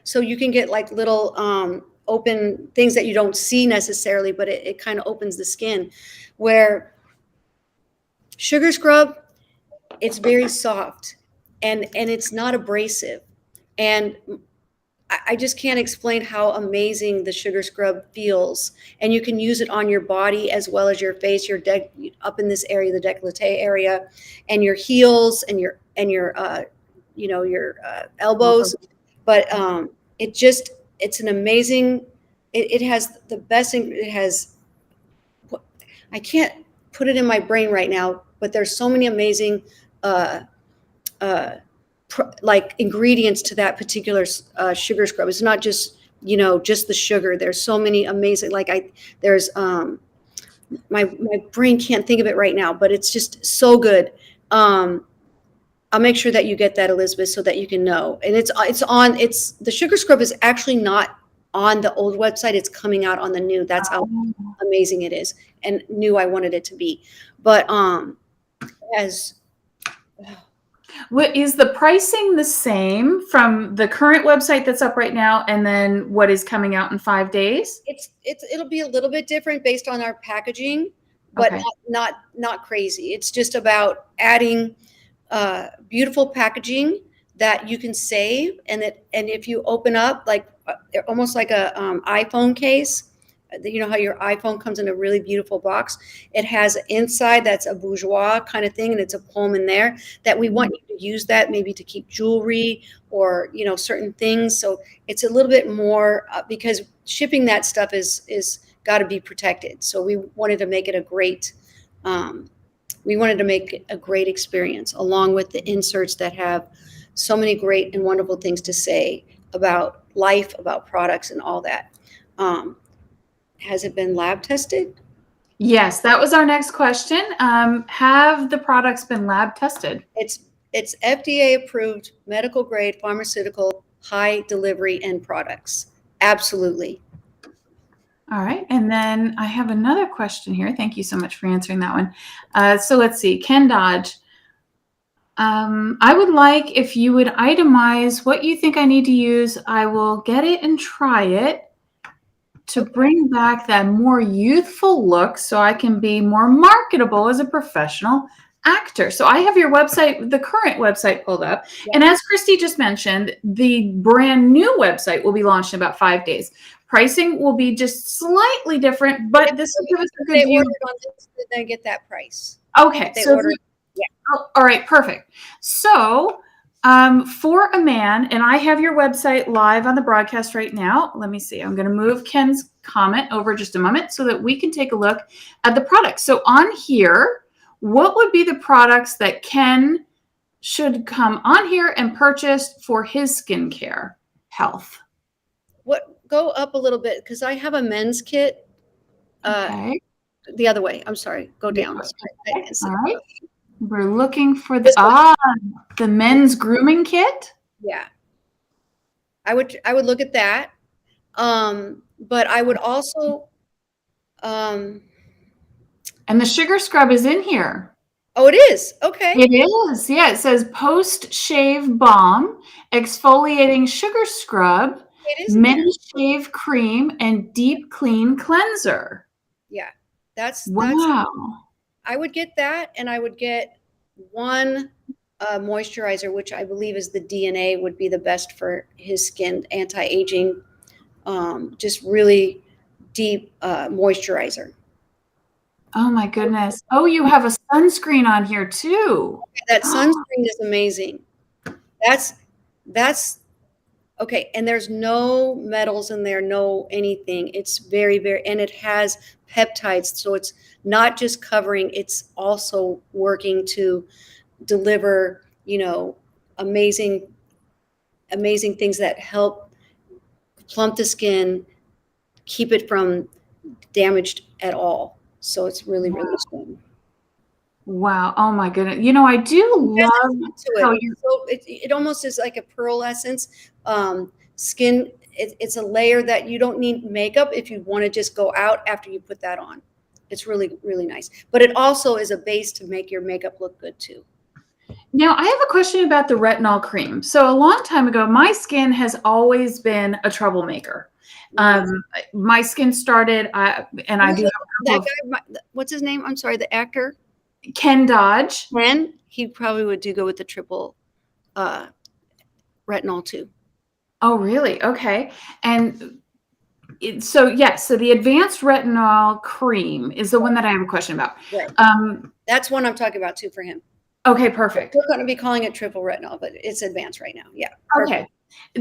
So you can get like little open things that you don't see necessarily, but it kind of opens the skin. Where sugar scrub, it's very soft and it's not abrasive. And I just can't explain how amazing the sugar scrub feels. And you can use it on your body as well as your face, up in this area, the décolleté area, and your heels and your elbows. But it's an amazing. It has the best thing. It has. I can't put it in my brain right now, but there's so many amazing like ingredients to that particular sugar scrub. It's not just just the sugar. There's so many amazing, there's my brain can't think of it right now, but it's just so good. I'll make sure that you get that, Elizabeth, so that you can know. And the sugar scrub is actually not on the old website. It's coming out on the new. That's how amazing it is, and new I wanted it to be. But what is the pricing the same from the current website that's up right now, and then what is coming out in 5 days? It'll be a little bit different based on our packaging, but Okay. not crazy. It's just about adding beautiful packaging that you can save, and if you open up almost like a iPhone case. You know how your iPhone comes in a really beautiful box? It has an inside that's a bourgeois kind of thing, and it's a poem in there that we want you to use that maybe to keep jewelry or certain things. So it's a little bit more because shipping that stuff is got to be protected. So we wanted to make it a great experience, along with the inserts that have so many great and wonderful things to say about life, about products, and all that. Has it been lab tested? Yes, that was our next question. Have the products been lab tested? It's FDA approved, medical grade, pharmaceutical, high delivery end products. Absolutely. All right. And then I have another question here. Thank you so much for answering that one. So let's see. Ken Dodge, I would like if you would itemize what you think I need to use. I will get it and try it to bring back that more youthful look so I can be more marketable as a professional actor. So I have your website, the current website pulled up. Yeah. And as Christy just mentioned, the brand new website will be launched in about 5 days. Pricing will be just slightly different, but this will give us a good They view. ordered on this, they get that price. Okay. They So ordered. oh, all right, perfect. So for a man, and I have your website live on the broadcast right now. Let me see. I'm going to move Ken's comment over just a moment so that we can take a look at the products. So on here, what would be the products that Ken should come on here and purchase for his skincare health? What, go up a little bit because I have a men's kit. Okay. The other way. I'm sorry. Go down. All right. We're looking for the men's grooming kit. Yeah. I would look at that. But I would also And the sugar scrub is in here. oh, it is. Okay. It is. Yeah, it says post shave balm, exfoliating sugar scrub, It is. mini shave cream, and deep clean cleanser. Yeah. That's Wow. I would get that, and I would get one moisturizer, which I believe is the DNA, would be the best for his skin, anti-aging, just really deep moisturizer. Oh my goodness. Oh, you have a sunscreen on here too. That sunscreen is amazing. That's okay. And there's no metals in there, no anything. It's very, very, and it has peptides. So it's not just covering, it's also working to deliver, amazing things that help plump the skin, keep it from damaged at all. So it's really, really strong. Wow. Oh my goodness. I do love how you. So it almost is like a pearl essence. Skin, it's a layer that you don't need makeup if you want to just go out after you put that on. It's really, really nice. But it also is a base to make your makeup look good too. Now, I have a question about the retinol cream. So a long time ago, my skin has always been a troublemaker. My skin started, and I do have a couple of, what's his name? I'm sorry, the actor? Ken Dodge. Ken, he probably would go with the triple retinol too. Oh, really? Okay. And so the advanced retinol cream is the one that I have a question about. Right. That's one I'm talking about too for him. Okay, perfect. We're going to be calling it triple retinol, but it's advanced right now. Yeah. Perfect. Okay.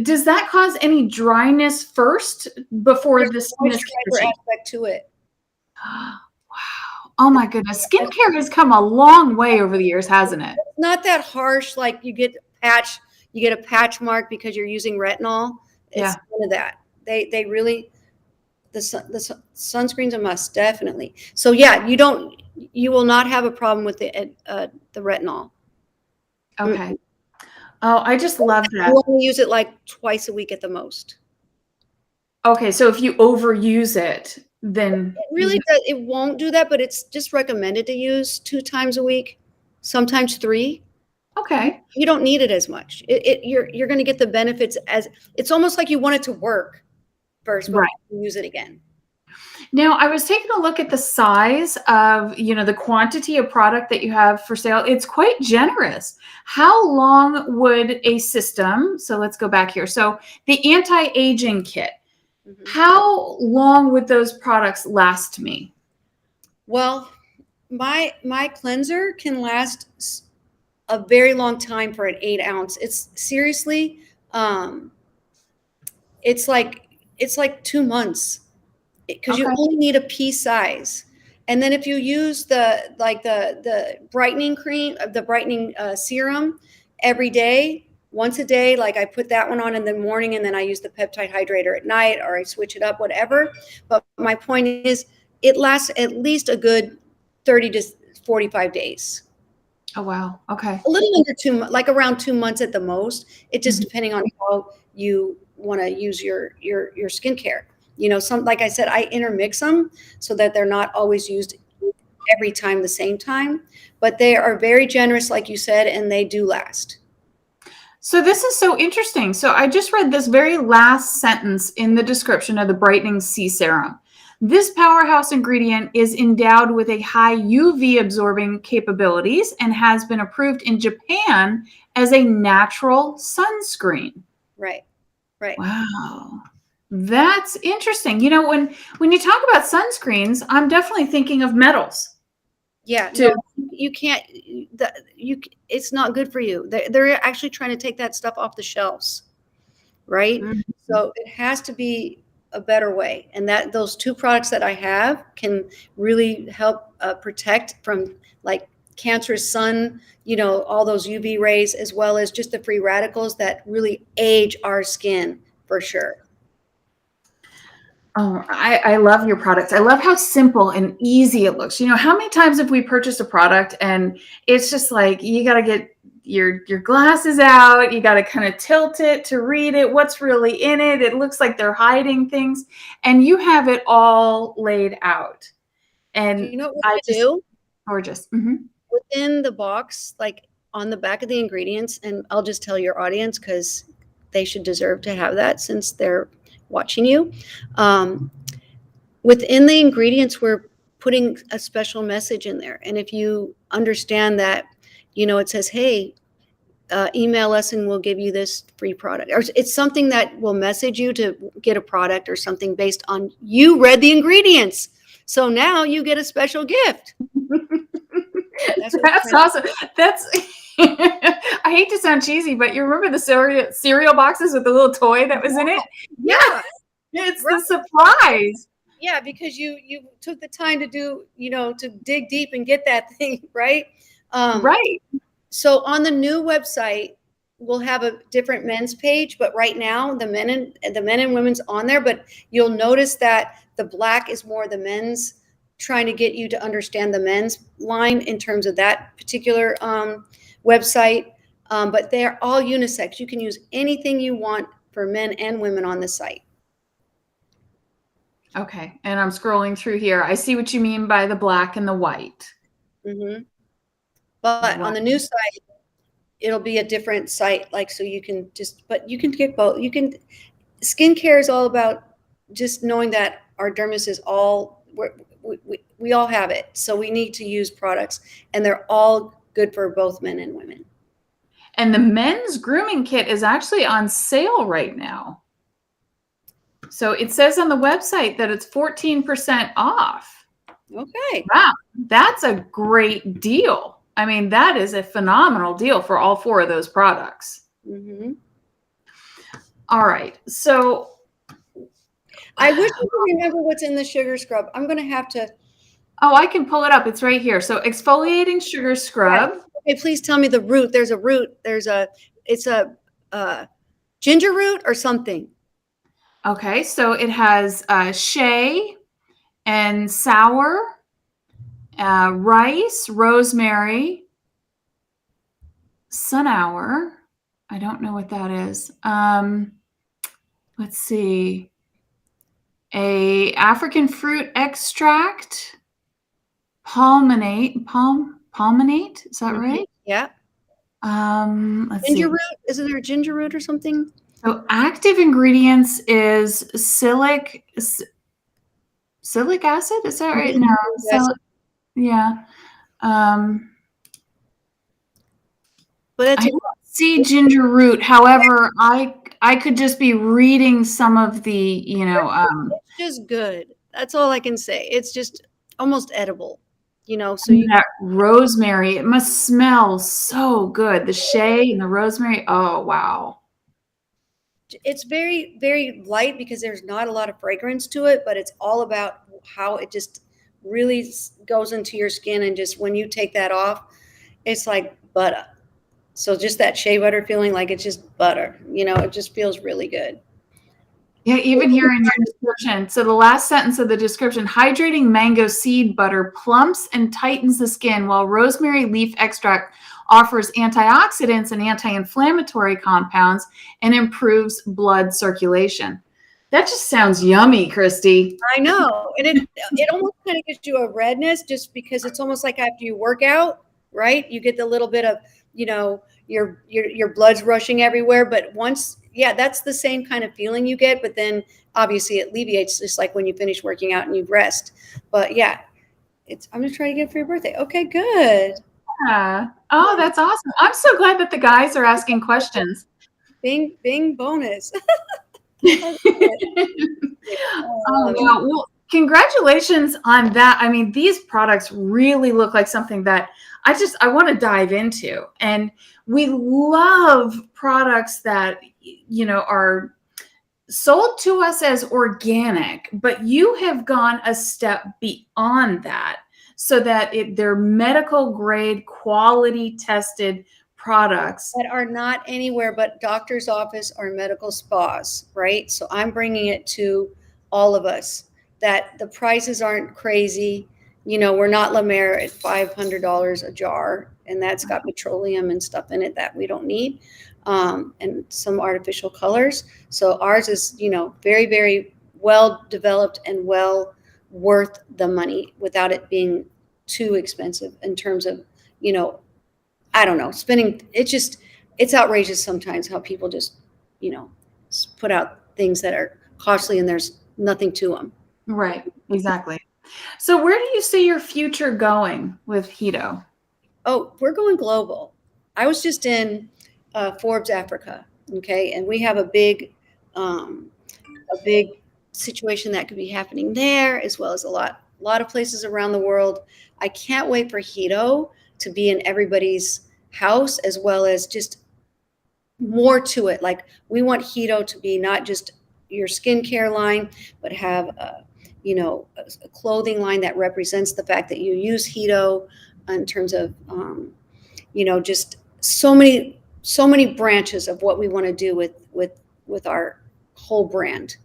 Does that cause any dryness first before the skin aspect to it? Wow. Oh my goodness. Skincare has come a long way over the years, hasn't it? It's not that harsh. Like you get a patch mark because you're using retinol. It's none of that. They really, the sunscreen's a must, definitely. So yeah, you will not have a problem with the retinol. Okay. Oh, I just love that. You only use it like twice a week at the most. Okay, so if you overuse it, then it really does. It won't do that, but it's just recommended to use 2 times a week, sometimes 3. Okay. You don't need it as much. You're going to get the benefits as it's almost like you want it to work first, before you use it again. Now, I was taking a look at the size of, the quantity of product that you have for sale. It's quite generous. How long would a system, so let's go back here. So the anti-aging kit, how long would those products last me? Well, my cleanser can last a very long time for an 8 ounce. It's seriously, it's like 2 months because you only need a pea size. And then if you use the brightening cream, the brightening serum every day, once a day, like I put that one on in the morning and then I use the Peptide Hydrator at night, or I switch it up, whatever. But my point is it lasts at least a good 30 to 45 days. Oh, wow. Okay. A little under 2 months, like around 2 months at the most. It just depending on how you want to use your skincare. Like I said, I intermix them so that they're not always used every time the same time, but they are very generous, like you said, and they do last. So this is so interesting. So I just read this very last sentence in the description of the Brightening C Serum. This powerhouse ingredient is endowed with a high UV absorbing capabilities and has been approved in Japan as a natural sunscreen. Right. Right. Wow. That's interesting. You know, when you talk about sunscreens, I'm definitely thinking of metals. Yeah, too. no, you can't. It's not good for you. They're actually trying to take that stuff off the shelves, right? Mhm. So it has to be a better way, and that those two products that I have can really help protect from like cancerous sun, you know, all those UV rays, as well as just the free radicals that really age our skin for sure. Oh, I love your products. I love how simple and easy it looks. You know, how many times have we purchased a product and it's just like you got to get your glasses out, you got to kind of tilt it to read it, what's really in it. It looks like they're hiding things, and you have it all laid out. And Do you know what I to do? gorgeous. Within the box, like on the back of the ingredients, and I'll just tell your audience because they should deserve to have that since they're watching you. Within the ingredients, we're putting a special message in there. And if you understand that, you know, it says, hey, email us and we'll give you this free product. Or it's something that will message you to get a product or something based on you read the ingredients. So now you get a special gift. That's awesome. That's I hate to sound cheesy, but you remember the cereal boxes with the little toy that was in it? Yeah. It's right. The surprise. Yeah, because you took the time to do, you know, to dig deep and get that thing, right? Right. So on the new website, we'll have a different men's page, but right now the men and women's on there, but you'll notice that the black is more the men's, trying to get you to understand the men's line in terms of that particular website. But they're all unisex. You can use anything you want for men and women on the site. Okay, and I'm scrolling through here. I see what you mean by the black and the white. Mm-hmm. But on the new site, it'll be a different site. Like, so you can just, but you can get both. You can, skincare is all about just knowing that our dermis is all, we all have it. So we need to use products, and they're all good for both men and women. And the men's grooming kit is actually on sale right now. So it says on the website that it's 14% off. Okay. Wow, that's a great deal. I mean, that is a phenomenal deal for all 4 of those products. Mm-hmm. All right. So I wish I could remember what's in the sugar scrub. I'm going to have to. Oh, I can pull it up. It's right here. So exfoliating sugar scrub. Okay, please tell me the root. There's a root. It's a ginger root or something. Okay, so it has shea and sour, rice, rosemary, sunhour. I don't know what that is. Let's see. A African fruit extract, palminate. Is that right? Yeah. Let's see. Ginger root. Isn't there a ginger root or something? So active ingredients is silic acid. Is that right? No. Yeah. But I don't see ginger root. However, I could just be reading some of the, you know. It's just good. That's all I can say. It's just almost edible, you know. So that rosemary, it must smell so good. The shea and the rosemary. Oh, wow. It's very, very light because there's not a lot of fragrance to it, but it's all about how it just really goes into your skin. And just when you take that off, it's like butter. So just that shea butter feeling, like it's just butter, you know, it just feels really good. Yeah, even here in your description. So the last sentence of the description, hydrating mango seed butter plumps and tightens the skin, while rosemary leaf extract offers antioxidants and anti-inflammatory compounds and improves blood circulation. That just sounds yummy, Christy. I know. And it almost kind of gives you a redness just because it's almost like after you work out, right? You get the little bit of, your blood's rushing everywhere. But once, that's the same kind of feeling you get. But then obviously it alleviates just like when you finish working out and you rest. But yeah, I'm going to try to get it for your birthday. Okay, good. Yeah. Oh, that's awesome. I'm so glad that the guys are asking questions. Bing, bing, bonus. Oh, wow. Well, congratulations on that. I mean, these products really look like something that I want to dive into. And we love products that, are sold to us as organic, but you have gone a step beyond that so that they're medical grade, quality tested products that are not anywhere but doctor's office or medical spas, right? So I'm bringing it to all of us that the prices aren't crazy. We're not La Mer at $500 a jar, and that's got petroleum and stuff in it that we don't need, and some artificial colors. So ours is, very, very well developed and well worth the money without it being too expensive in terms of, I don't know, spending. It's outrageous sometimes how people just, put out things that are costly and there's nothing to them. Right, exactly. So where do you see your future going with Hedo? Oh, we're going global. I was just in Forbes, Africa, okay, and we have a big situation that could be happening there, as well as a lot of places around the world. I can't wait for Hedo to be in everybody's house, as well as just more to it. Like, we want Hedo to be not just your skincare line, but have a clothing line that represents the fact that you use Hedo in terms of just so many branches of what we want to do with our whole brand.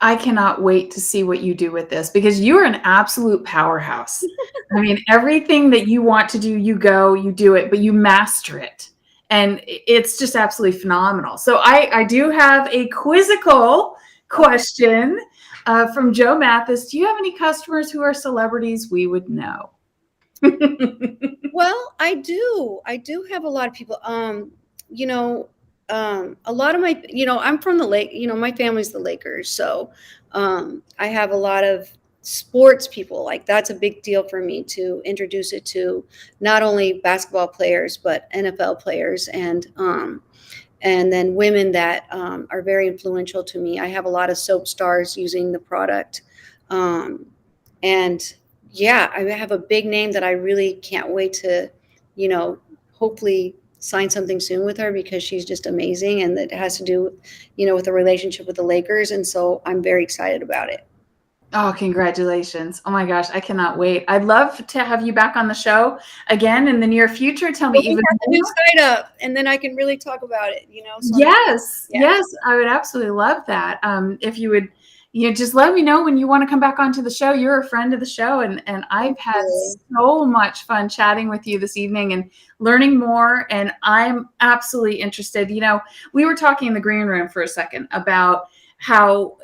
I cannot wait to see what you do with this because you're an absolute powerhouse. I mean, everything that you want to do, you do it, but you master it. And it's just absolutely phenomenal. So I do have a quizzical question from Joe Mathis. Do you have any customers who are celebrities we would know? Well, I do have a lot of people. A lot of my, I'm from the Lake, my family's the Lakers. So I have a lot of sports people. Like, that's a big deal for me to introduce it to not only basketball players, but NFL players and then women that are very influential to me. I have a lot of soap stars using the product. And yeah, I have a big name that I really can't wait to, hopefully sign something soon with her because she's just amazing. And that has to do, with the relationship with the Lakers. And so I'm very excited about it. Oh, congratulations. Oh my gosh, I cannot wait. I'd love to have you back on the show again in the near future. Tell me even more. A new site up, and then I can really talk about it, So yes, I would absolutely love that. If you would, just let me know when you want to come back onto the show. You're a friend of the show, and I've had so much fun chatting with you this evening and learning more, and I'm absolutely interested. We were talking in the green room for a second about how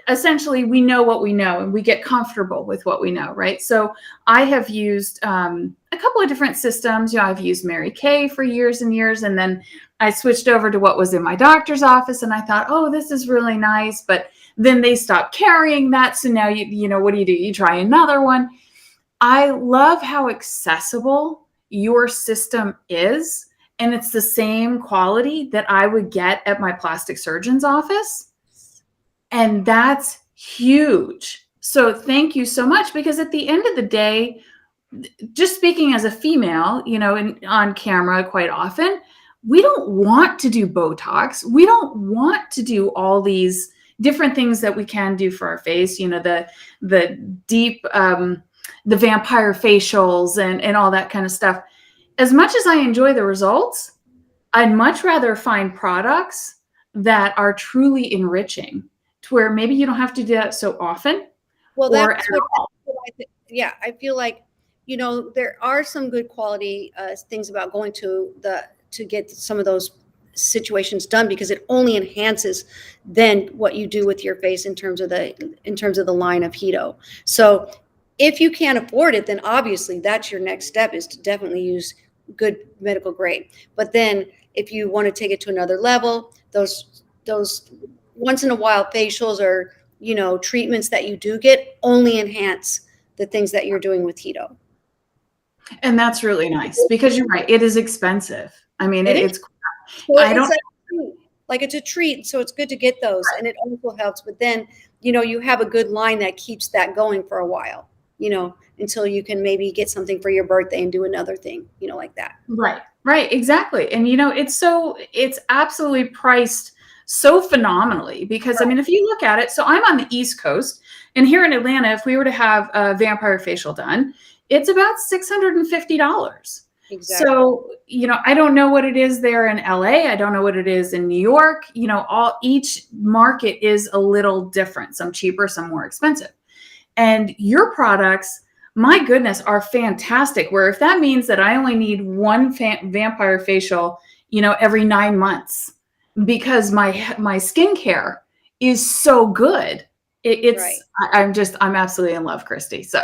essentially we know what we know and we get comfortable with what we know, right? So I have used a couple of different systems. I've used Mary Kay for years and years, and then I switched over to what was in my doctor's office, and I thought, oh, this is really nice, but then they stopped carrying that. So now what do? You try another one. I love how accessible your system is, and it's the same quality that I would get at my plastic surgeon's office. And that's huge. So thank you so much, because at the end of the day, just speaking as a female, on camera quite often, we don't want to do Botox. We don't want to do all these different things that we can do for our face, the deep, the vampire facials and all that kind of stuff. As much as I enjoy the results, I'd much rather find products that are truly enriching, to where maybe you don't have to do that so often. Well, that's what I feel like, there are some good quality things about going to get some of those situations done, because it only enhances then what you do with your face in terms of the line of Hedo. So if you can't afford it, then obviously that's your next step, is to definitely use good medical grade. But then if you want to take it to another level, those once in a while facials or, you know, treatments that you do get only enhance the things that you're doing with Hedo. And that's really nice, because you're right, it is expensive. I mean, it's well, I don't like it's a treat, so it's good to get those, and it also helps. But then, you know, you have a good line that keeps that going for a while, you know, until you can maybe get something for your birthday and do another thing, you know, like that. Right, exactly. And you know, it's absolutely priced so phenomenally, because I mean, if you look at it, so I'm on the East Coast, and here in Atlanta, if we were to have a vampire facial done, it's about $650. Exactly. So, you know, I don't know what it is there in LA. I don't know what it is in New York. You know, each market is a little different. Some cheaper, some more expensive. And your products, my goodness, are fantastic. Where if that means that I only need one vampire facial, you know, every 9 months, because my skincare is so good. Right. I'm absolutely in love, Christy. So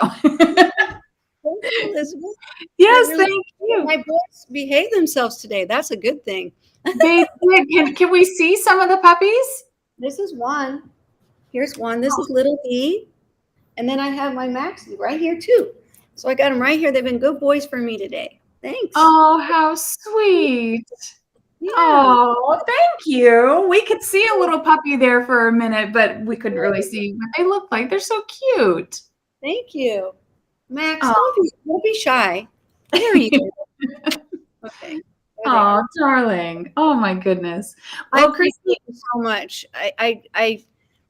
Thank you, Elizabeth. yes, thank you. My boys behave themselves today. That's a good thing. They did. Can we see some of the puppies? This is one. Here's one. This is little E. And then I have my Maxie right here too. So I got them right here. They've been good boys for me today. Thanks. Oh, how sweet. Yeah. Oh, thank you. We could see a little puppy there for a minute, but we couldn't really see what they look like. They're so cute. Thank you. Max, Oh. don't be shy. There you go. Okay. Oh, darling. Oh my goodness. Well, Christy, thank you so much. I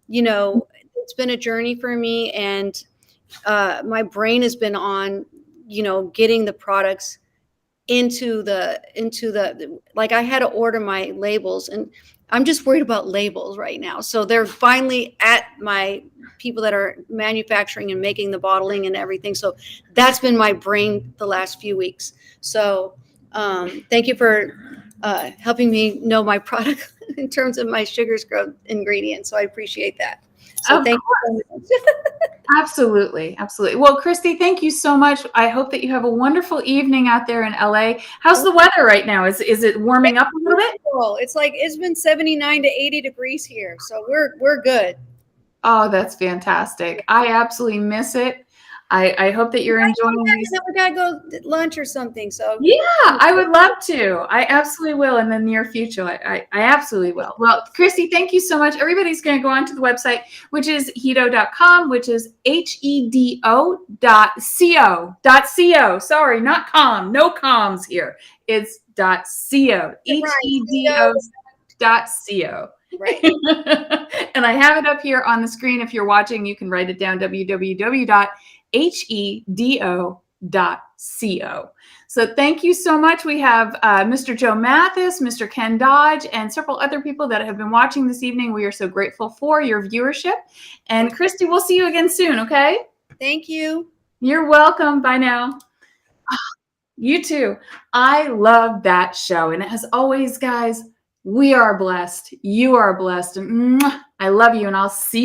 you know, it's been a journey for me, and my brain has been on, you know, getting the products into the like, I had to order my labels, and I'm just worried about labels right now. So they're finally at my people that are manufacturing and making the bottling and everything. So that's been my brain the last few weeks. So thank you for helping me know my product in terms of my sugar scrub ingredients. So I appreciate that. So thank you so much. Absolutely. Absolutely. Well, Christy, thank you so much. I hope that you have a wonderful evening out there in LA. How's the weather right now? Is it warming up a little bit? It's like, it's been 79 to 80 degrees here. So we're good. Oh, that's fantastic. I absolutely miss it. I hope that you're enjoying these. We gotta go lunch or something. So Yeah, I would love to. I absolutely will in the near future. I absolutely will. Well, Christy, thank you so much. Everybody's going to go onto the website, which is hedo.com, which is hedo.co. Sorry, not com. No coms here. It's .co. hedo.co. Right. And I have it up here on the screen. If you're watching, you can write it down, www.hedo.co. So thank you so much. We have Mr. Joe Mathis, Mr. Ken Dodge, and several other people that have been watching this evening. We are so grateful for your viewership. And Christy, we'll see you again soon, okay? Thank you. You're welcome. Bye now. You too. I love that show. And as always, guys, we are blessed. You are blessed. And I love you, and I'll see you